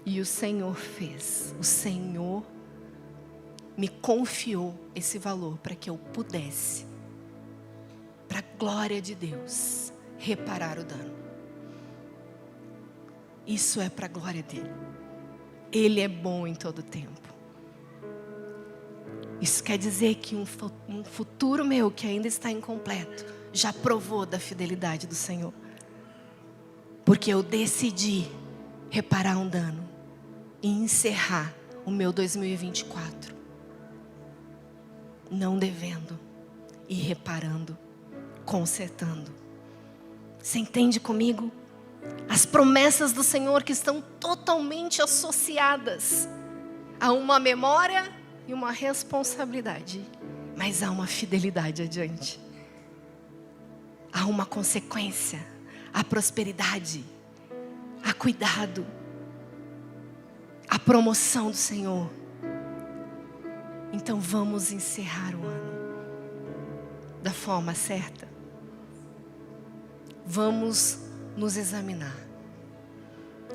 E o Senhor fez, o Senhor me confiou esse valor para que eu pudesse, para a glória de Deus, reparar o dano. Isso é para a glória dele. Ele é bom em todo tempo. Isso quer dizer que um futuro meu que ainda está incompleto já provou da fidelidade do Senhor. Porque eu decidi reparar um dano e encerrar o meu 2024 não devendo e reparando, consertando. Você entende comigo? As promessas do Senhor que estão totalmente associadas a uma memória e uma responsabilidade, mas há uma fidelidade adiante. Há uma consequência, há prosperidade, há cuidado, há promoção do Senhor. Então vamos encerrar o ano da forma certa. Vamos nos examinar.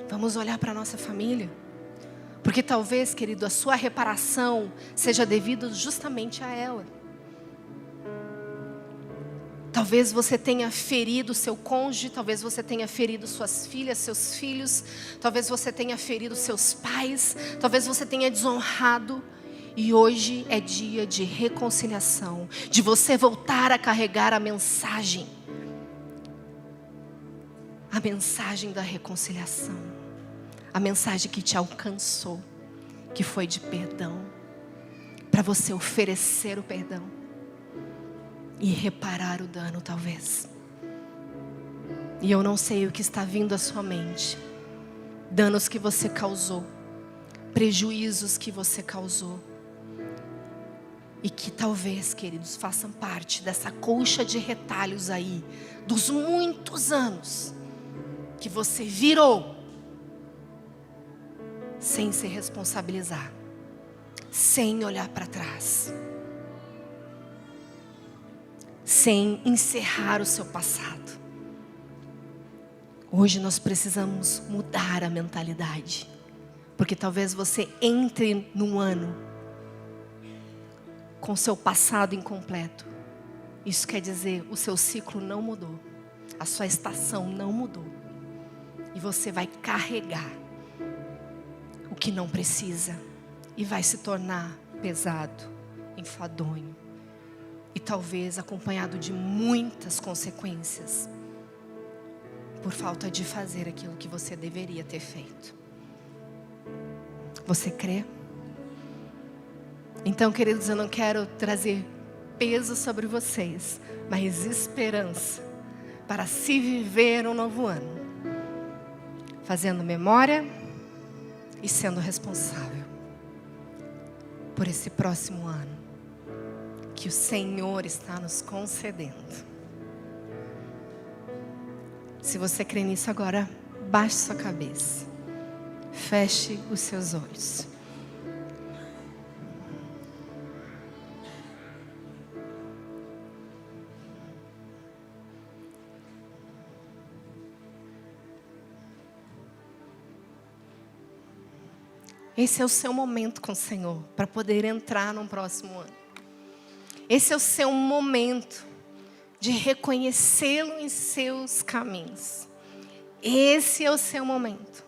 Vamos olhar para a nossa família. Porque talvez, querido, a sua reparação seja devido justamente a ela. Talvez você tenha ferido seu cônjuge, talvez você tenha ferido suas filhas, seus filhos, talvez você tenha ferido seus pais, talvez você tenha desonrado. E hoje é dia de reconciliação, de você voltar a carregar a mensagem da reconciliação, a mensagem que te alcançou, que foi de perdão, para você oferecer o perdão e reparar o dano talvez. E eu não sei o que está vindo à sua mente, danos que você causou, prejuízos que você causou, e que talvez, queridos, façam parte dessa colcha de retalhos aí, dos muitos anos que você virou sem se responsabilizar, sem olhar para trás, sem encerrar o seu passado. Hoje nós precisamos mudar a mentalidade, porque talvez você entre num ano com seu passado incompleto. Isso quer dizer, o seu ciclo não mudou, a sua estação não mudou, e você vai carregar o que não precisa, e vai se tornar pesado, enfadonho, e talvez acompanhado de muitas consequências, por falta de fazer aquilo que você deveria ter feito. Você crê? Então, queridos, eu não quero trazer peso sobre vocês, mas esperança para se viver um novo ano, fazendo memória e sendo responsável por esse próximo ano que o Senhor está nos concedendo. Se você crê nisso agora, baixe sua cabeça, feche os seus olhos. Esse é o seu momento com o Senhor, para poder entrar no próximo ano. Esse é o seu momento de reconhecê-lo em seus caminhos. Esse é o seu momento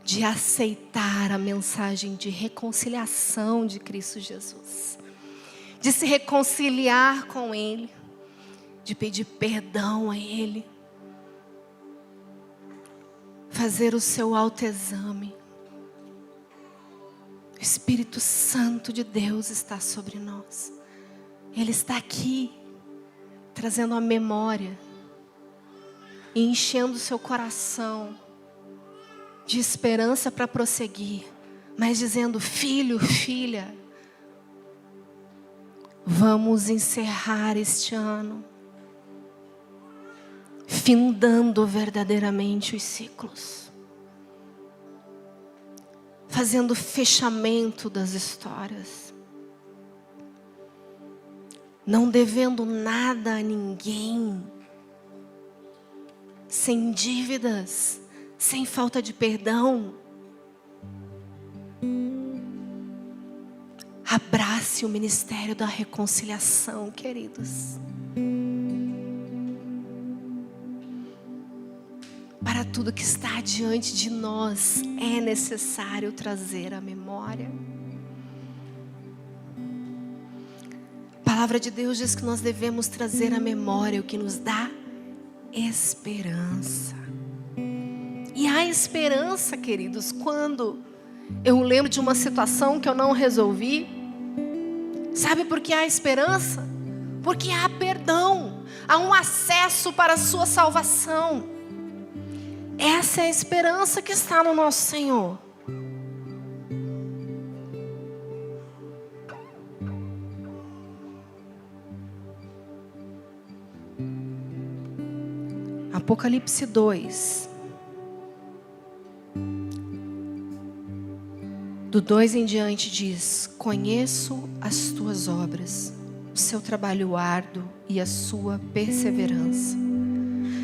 de aceitar a mensagem de reconciliação de Cristo Jesus, de se reconciliar com Ele, de pedir perdão a Ele, fazer o seu autoexame. O Espírito Santo de Deus está sobre nós. Ele está aqui, trazendo a memória e enchendo o seu coração de esperança para prosseguir, mas dizendo: filho, filha, vamos encerrar este ano findando verdadeiramente os ciclos, fazendo fechamento das histórias, não devendo nada a ninguém, sem dívidas, sem falta de perdão. Abrace o ministério da reconciliação, queridos. Para tudo que está diante de nós, é necessário trazer a memória. A palavra de Deus diz que nós devemos trazer à memória o que nos dá esperança. E há esperança, queridos, quando eu lembro de uma situação que eu não resolvi. Sabe por que há esperança? Porque há perdão, há um acesso para a sua salvação. Essa é a esperança que está no nosso Senhor. Apocalipse 2. Do 2 em diante diz: conheço as tuas obras, o seu trabalho árduo e a sua perseverança.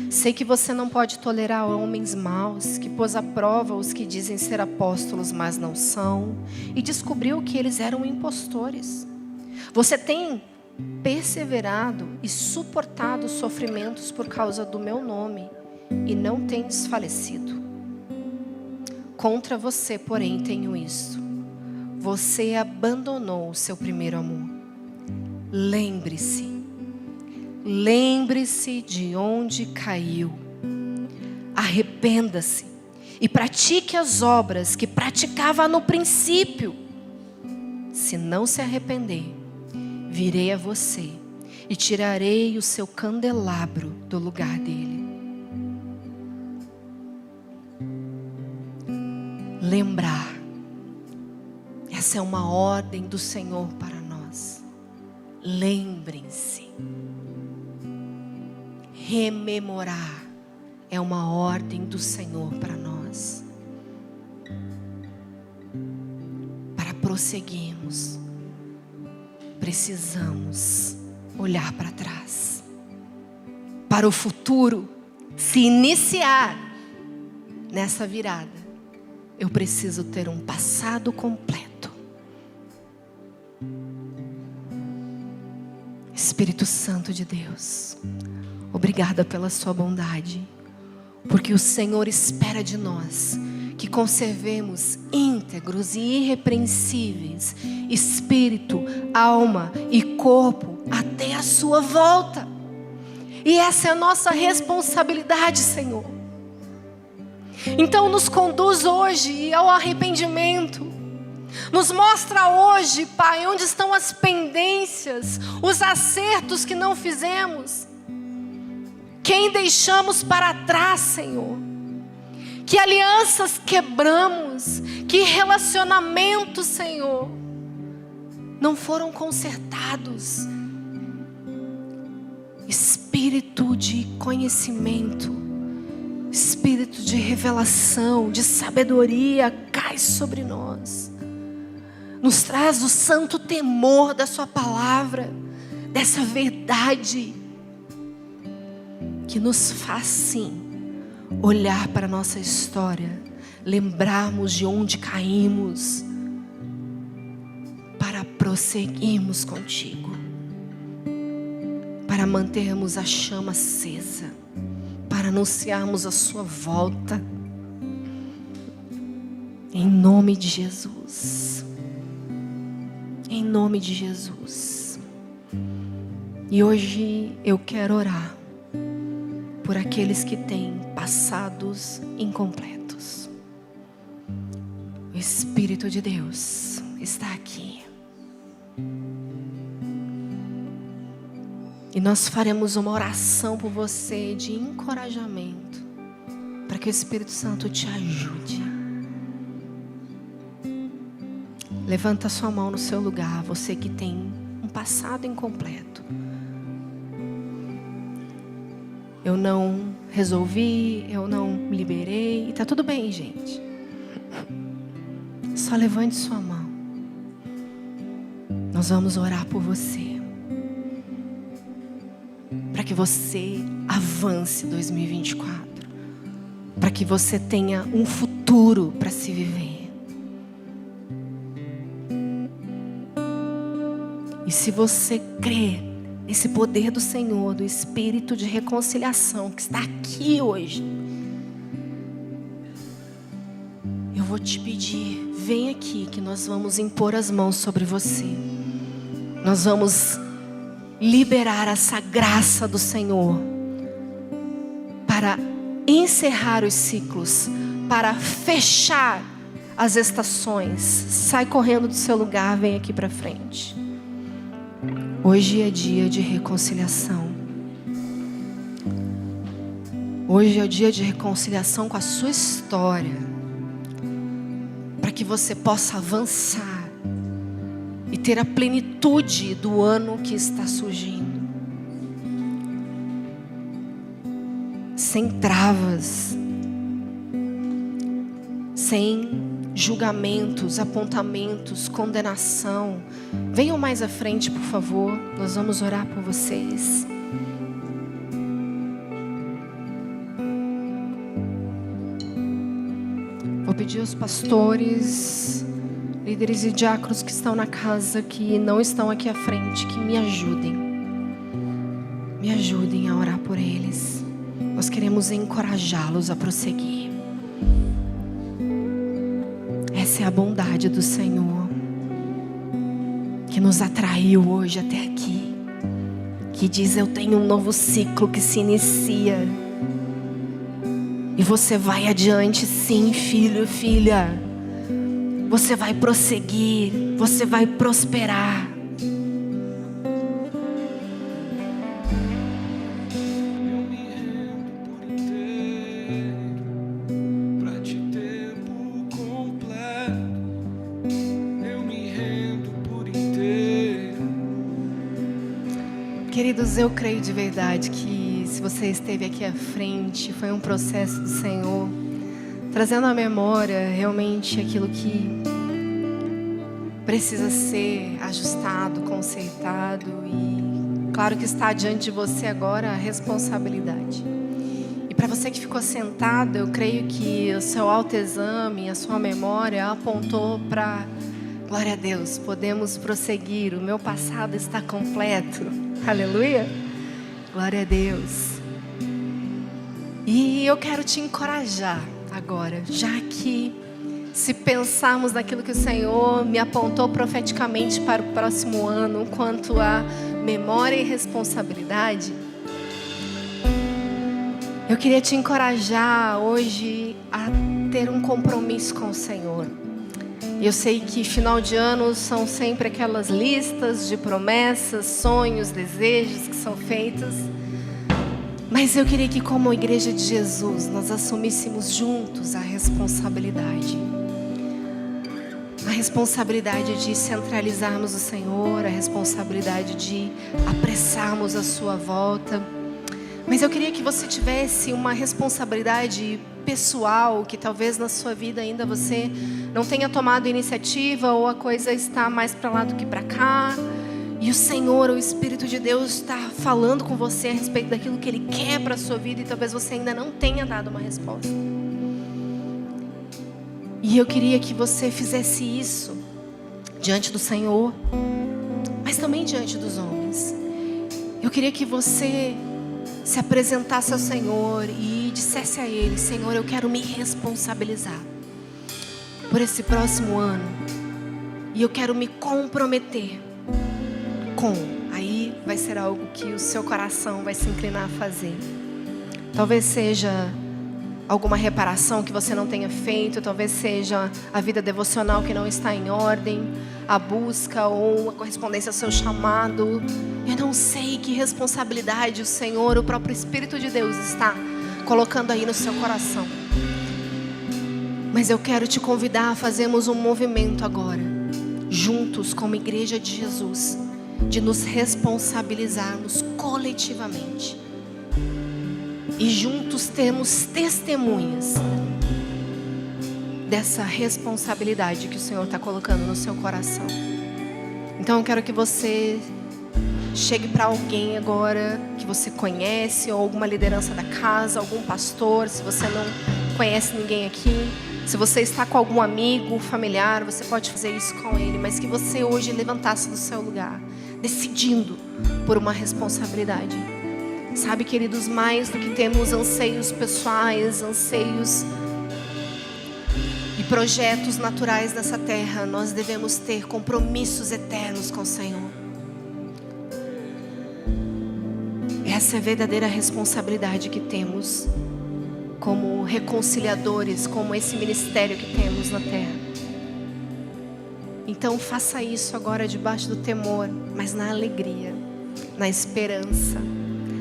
Sei que você não pode tolerar homens maus, que pôs à prova os que dizem ser apóstolos, mas não são, e descobriu que eles eram impostores. Você tem perseverado e suportado sofrimentos por causa do meu nome, e não tem desfalecido. Contra você, porém, tenho isto: você abandonou o seu primeiro amor. Lembre-se de onde caiu. Arrependa-se e pratique as obras que praticava no princípio. Se não se arrepender, virei a você e tirarei o seu candelabro do lugar dele. Lembrar. Essa é uma ordem do Senhor para nós. Lembrem-se. Rememorar é uma ordem do Senhor para nós. Para prosseguirmos, precisamos olhar para trás. Para o futuro se iniciar nessa virada, eu preciso ter um passado completo. Espírito Santo de Deus, obrigada pela sua bondade, porque o Senhor espera de nós que conservemos íntegros e irrepreensíveis espírito, alma e corpo até a sua volta. E essa é a nossa responsabilidade, Senhor. Então nos conduz hoje ao arrependimento, Nos mostra hoje, Pai, onde estão as pendências, os acertos que não fizemos, quem deixamos para trás, Senhor. Que alianças quebramos, que relacionamentos, Senhor, não foram consertados. Espírito de conhecimento, espírito de revelação, de sabedoria, cai sobre nós. Nos traz o santo temor da sua palavra, dessa verdade, que nos faz sim olhar para a nossa história, lembrarmos de onde caímos, para prosseguirmos contigo, para mantermos a chama acesa, para anunciarmos a sua volta, em nome de Jesus, em nome de Jesus. E hoje eu quero orar por aqueles que têm passados incompletos. O Espírito de Deus está aqui. E nós faremos uma oração por você de encorajamento, para que o Espírito Santo te ajude. Levanta sua mão no seu lugar, você que tem um passado incompleto. Eu não resolvi, eu não liberei. Tá tudo bem, gente. Só levante sua mão. Nós vamos orar por você, para que você avance 2024, para que você tenha um futuro para se viver. E se você crê esse poder do Senhor, do Espírito de reconciliação que está aqui hoje, eu vou te pedir, vem aqui que nós vamos impor as mãos sobre você. Nós vamos liberar essa graça do Senhor para encerrar os ciclos, para fechar as estações. Sai correndo do seu lugar, vem aqui para frente. Hoje é dia de reconciliação. Hoje é o dia de reconciliação com a sua história, para que você possa avançar e ter a plenitude do ano que está surgindo, sem travas, sem julgamentos, apontamentos, condenação. Venham mais à frente, por favor. Nós vamos orar por vocês. Vou pedir aos pastores, líderes e diáconos que estão na casa, que não estão aqui à frente, que me ajudem. Me ajudem a orar por eles. Nós queremos encorajá-los a prosseguir. Essa é a bondade do Senhor, que nos atraiu hoje até aqui, que diz: eu tenho um novo ciclo que se inicia, e você vai adiante sim, filho, filha. Você vai prosseguir, você vai prosperar. Queridos, eu creio de verdade que se você esteve aqui à frente, foi um processo do Senhor, trazendo à memória realmente aquilo que precisa ser ajustado, consertado, e claro que está diante de você agora a responsabilidade. E para você que ficou sentado, eu creio que o seu autoexame, a sua memória apontou para: glória a Deus, podemos prosseguir, o meu passado está completo. Aleluia, glória a Deus. E eu quero te encorajar agora, já que se pensarmos naquilo que o Senhor me apontou profeticamente para o próximo ano, quanto a memória e responsabilidade, eu queria te encorajar hoje a ter um compromisso com o Senhor. Eu sei que final de ano são sempre aquelas listas de promessas, sonhos, desejos que são feitos. Mas eu queria que, como igreja de Jesus, nós assumíssemos juntos a responsabilidade. A responsabilidade de centralizarmos o Senhor, a responsabilidade de apressarmos a sua volta. Mas eu queria que você tivesse uma responsabilidade pessoal, que talvez na sua vida ainda você não tenha tomado iniciativa, ou a coisa está mais para lá do que para cá. E o Senhor, o Espírito de Deus, está falando com você a respeito daquilo que Ele quer para a sua vida, e talvez você ainda não tenha dado uma resposta. E eu queria que você fizesse isso diante do Senhor, mas também diante dos homens. Eu queria que você se apresentasse ao Senhor e dissesse a Ele: Senhor, eu quero me responsabilizar por esse próximo ano, e eu quero me comprometer com. Aí vai ser algo que o seu coração vai se inclinar a fazer. Talvez seja alguma reparação que você não tenha feito, talvez seja a vida devocional que não está em ordem, a busca ou a correspondência ao seu chamado. Eu não sei que responsabilidade o Senhor, o próprio Espírito de Deus, está colocando aí no seu coração. Mas eu quero te convidar a fazermos um movimento agora, juntos como igreja de Jesus, de nos responsabilizarmos coletivamente. E juntos termos testemunhas dessa responsabilidade que o Senhor está colocando no seu coração. Então eu quero que você chegue para alguém agora que você conhece, ou alguma liderança da casa, algum pastor. Se você não conhece ninguém aqui, se você está com algum amigo, familiar, você pode fazer isso com ele. Mas que você hoje levantasse do seu lugar, decidindo por uma responsabilidade. Sabe, queridos, mais do que temos anseios pessoais, anseios e projetos naturais nessa terra, nós devemos ter compromissos eternos com o Senhor. Essa é a verdadeira responsabilidade que temos como reconciliadores, como esse ministério que temos na terra. Então faça isso agora debaixo do temor, mas na alegria, na esperança,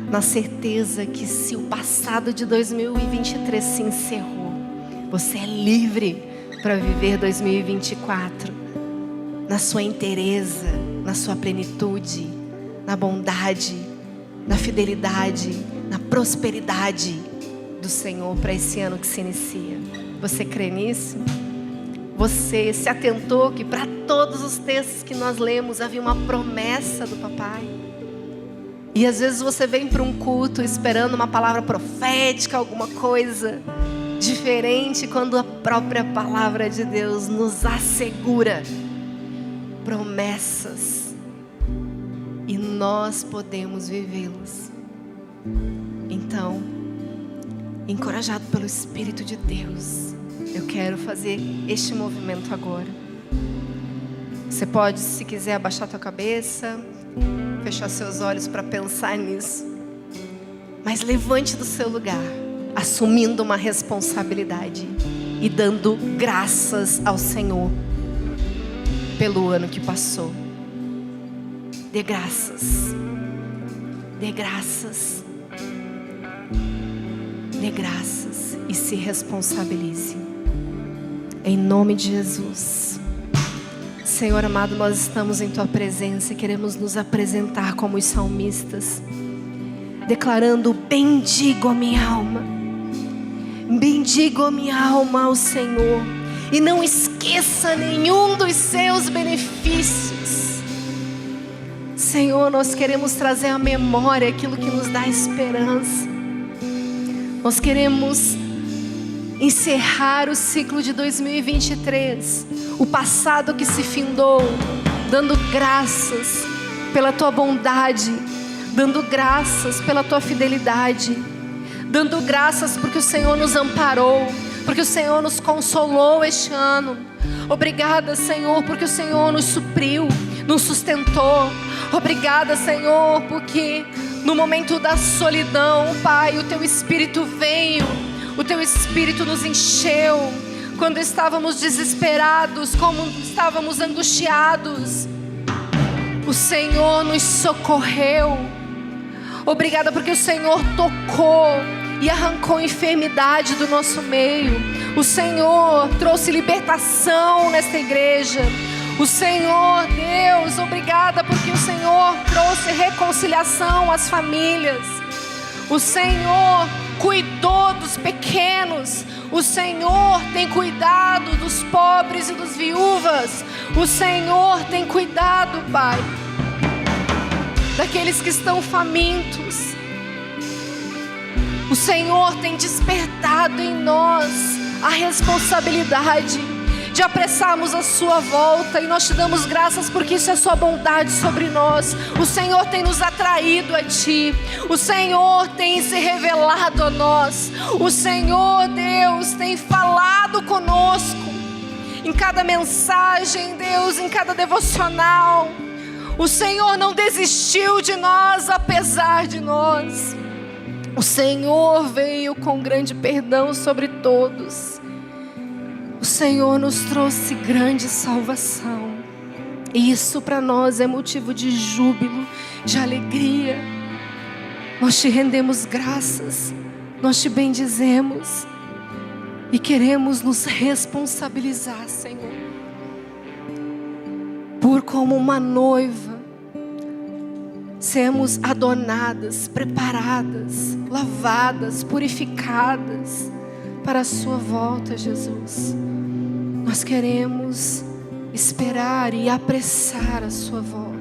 na certeza que se o passado de 2023 se encerrou, você é livre para viver 2024 na sua inteireza, na sua plenitude, na bondade, na fidelidade, na prosperidade do Senhor para esse ano que se inicia. Você crê nisso? Você se atentou que para todos os textos que nós lemos havia uma promessa do Papai? E às vezes você vem para um culto esperando uma palavra profética, alguma coisa diferente, quando a própria palavra de Deus nos assegura promessas e nós podemos vivê-las. Então, encorajado pelo Espírito de Deus, eu quero fazer este movimento agora. Você pode, se quiser, abaixar a tua cabeça, fechar seus olhos para pensar nisso. Mas levante do seu lugar, assumindo uma responsabilidade e dando graças ao Senhor pelo ano que passou. Dê graças. Dê graças. Dê graças e se responsabilize. Em nome de Jesus. Senhor amado, nós estamos em Tua presença e queremos nos apresentar como os salmistas, declarando: bendigo a minha alma, bendigo a minha alma ao Senhor, e não esqueça nenhum dos seus benefícios. Senhor, nós queremos trazer à memória aquilo que nos dá esperança. Nós queremos encerrar o ciclo de 2023, o passado que se findou, dando graças pela Tua bondade, dando graças pela Tua fidelidade, dando graças porque o Senhor nos amparou, porque o Senhor nos consolou este ano. Obrigada, Senhor, porque o Senhor nos supriu, nos sustentou. Obrigada, Senhor, porque no momento da solidão, Pai, o Teu Espírito veio, o Teu Espírito nos encheu, quando estávamos desesperados, como estávamos angustiados, o Senhor nos socorreu. Obrigada porque o Senhor tocou e arrancou enfermidade do nosso meio. O Senhor trouxe libertação nesta igreja. O Senhor, Deus, obrigada porque o Senhor trouxe reconciliação às famílias. O Senhor cuidou dos pequenos. O Senhor tem cuidado dos pobres e dos viúvas. O Senhor tem cuidado, Pai, daqueles que estão famintos. O Senhor tem despertado em nós a responsabilidade de apressarmos a sua volta, e nós te damos graças porque isso é sua bondade sobre nós. O Senhor tem nos atraído a ti. O Senhor tem se revelado a nós. O Senhor, Deus, tem falado conosco em cada mensagem, Deus, em cada devocional. O Senhor não desistiu de nós apesar de nós. O Senhor veio com grande perdão sobre todos. O Senhor nos trouxe grande salvação. E isso para nós é motivo de júbilo, de alegria. Nós te rendemos graças, nós te bendizemos e queremos nos responsabilizar, Senhor, por como uma noiva sermos adornadas, preparadas, lavadas, purificadas para a sua volta, Jesus. Nós queremos esperar e apressar a sua volta.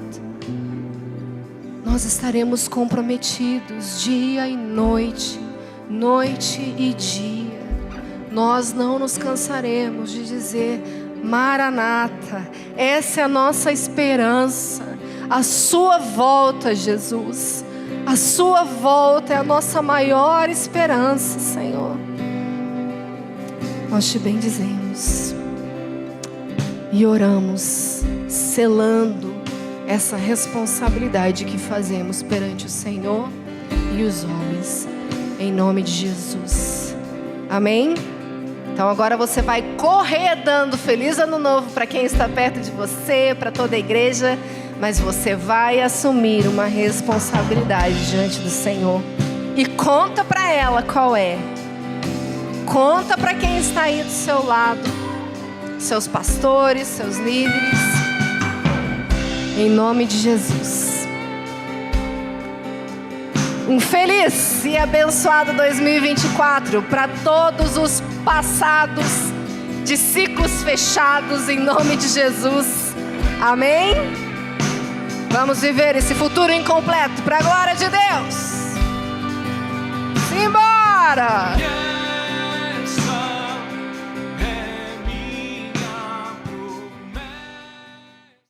Nós estaremos comprometidos dia e noite, noite e dia. Nós não nos cansaremos de dizer: Maranata, essa é a nossa esperança. A sua volta, Jesus. A sua volta é a nossa maior esperança, Senhor. Nós te bendizemos e oramos, selando essa responsabilidade que fazemos perante o Senhor e os homens, em nome de Jesus. Amém? Então agora você vai correr dando feliz ano novo para quem está perto de você, para toda a igreja, mas você vai assumir uma responsabilidade diante do Senhor. E conta para ela qual é. Conta para quem está aí do seu lado, seus pastores, seus líderes, em nome de Jesus. Um feliz e abençoado 2024 para todos os passados de ciclos fechados, em nome de Jesus. Amém? Vamos viver esse futuro incompleto para a glória de Deus. Simbora!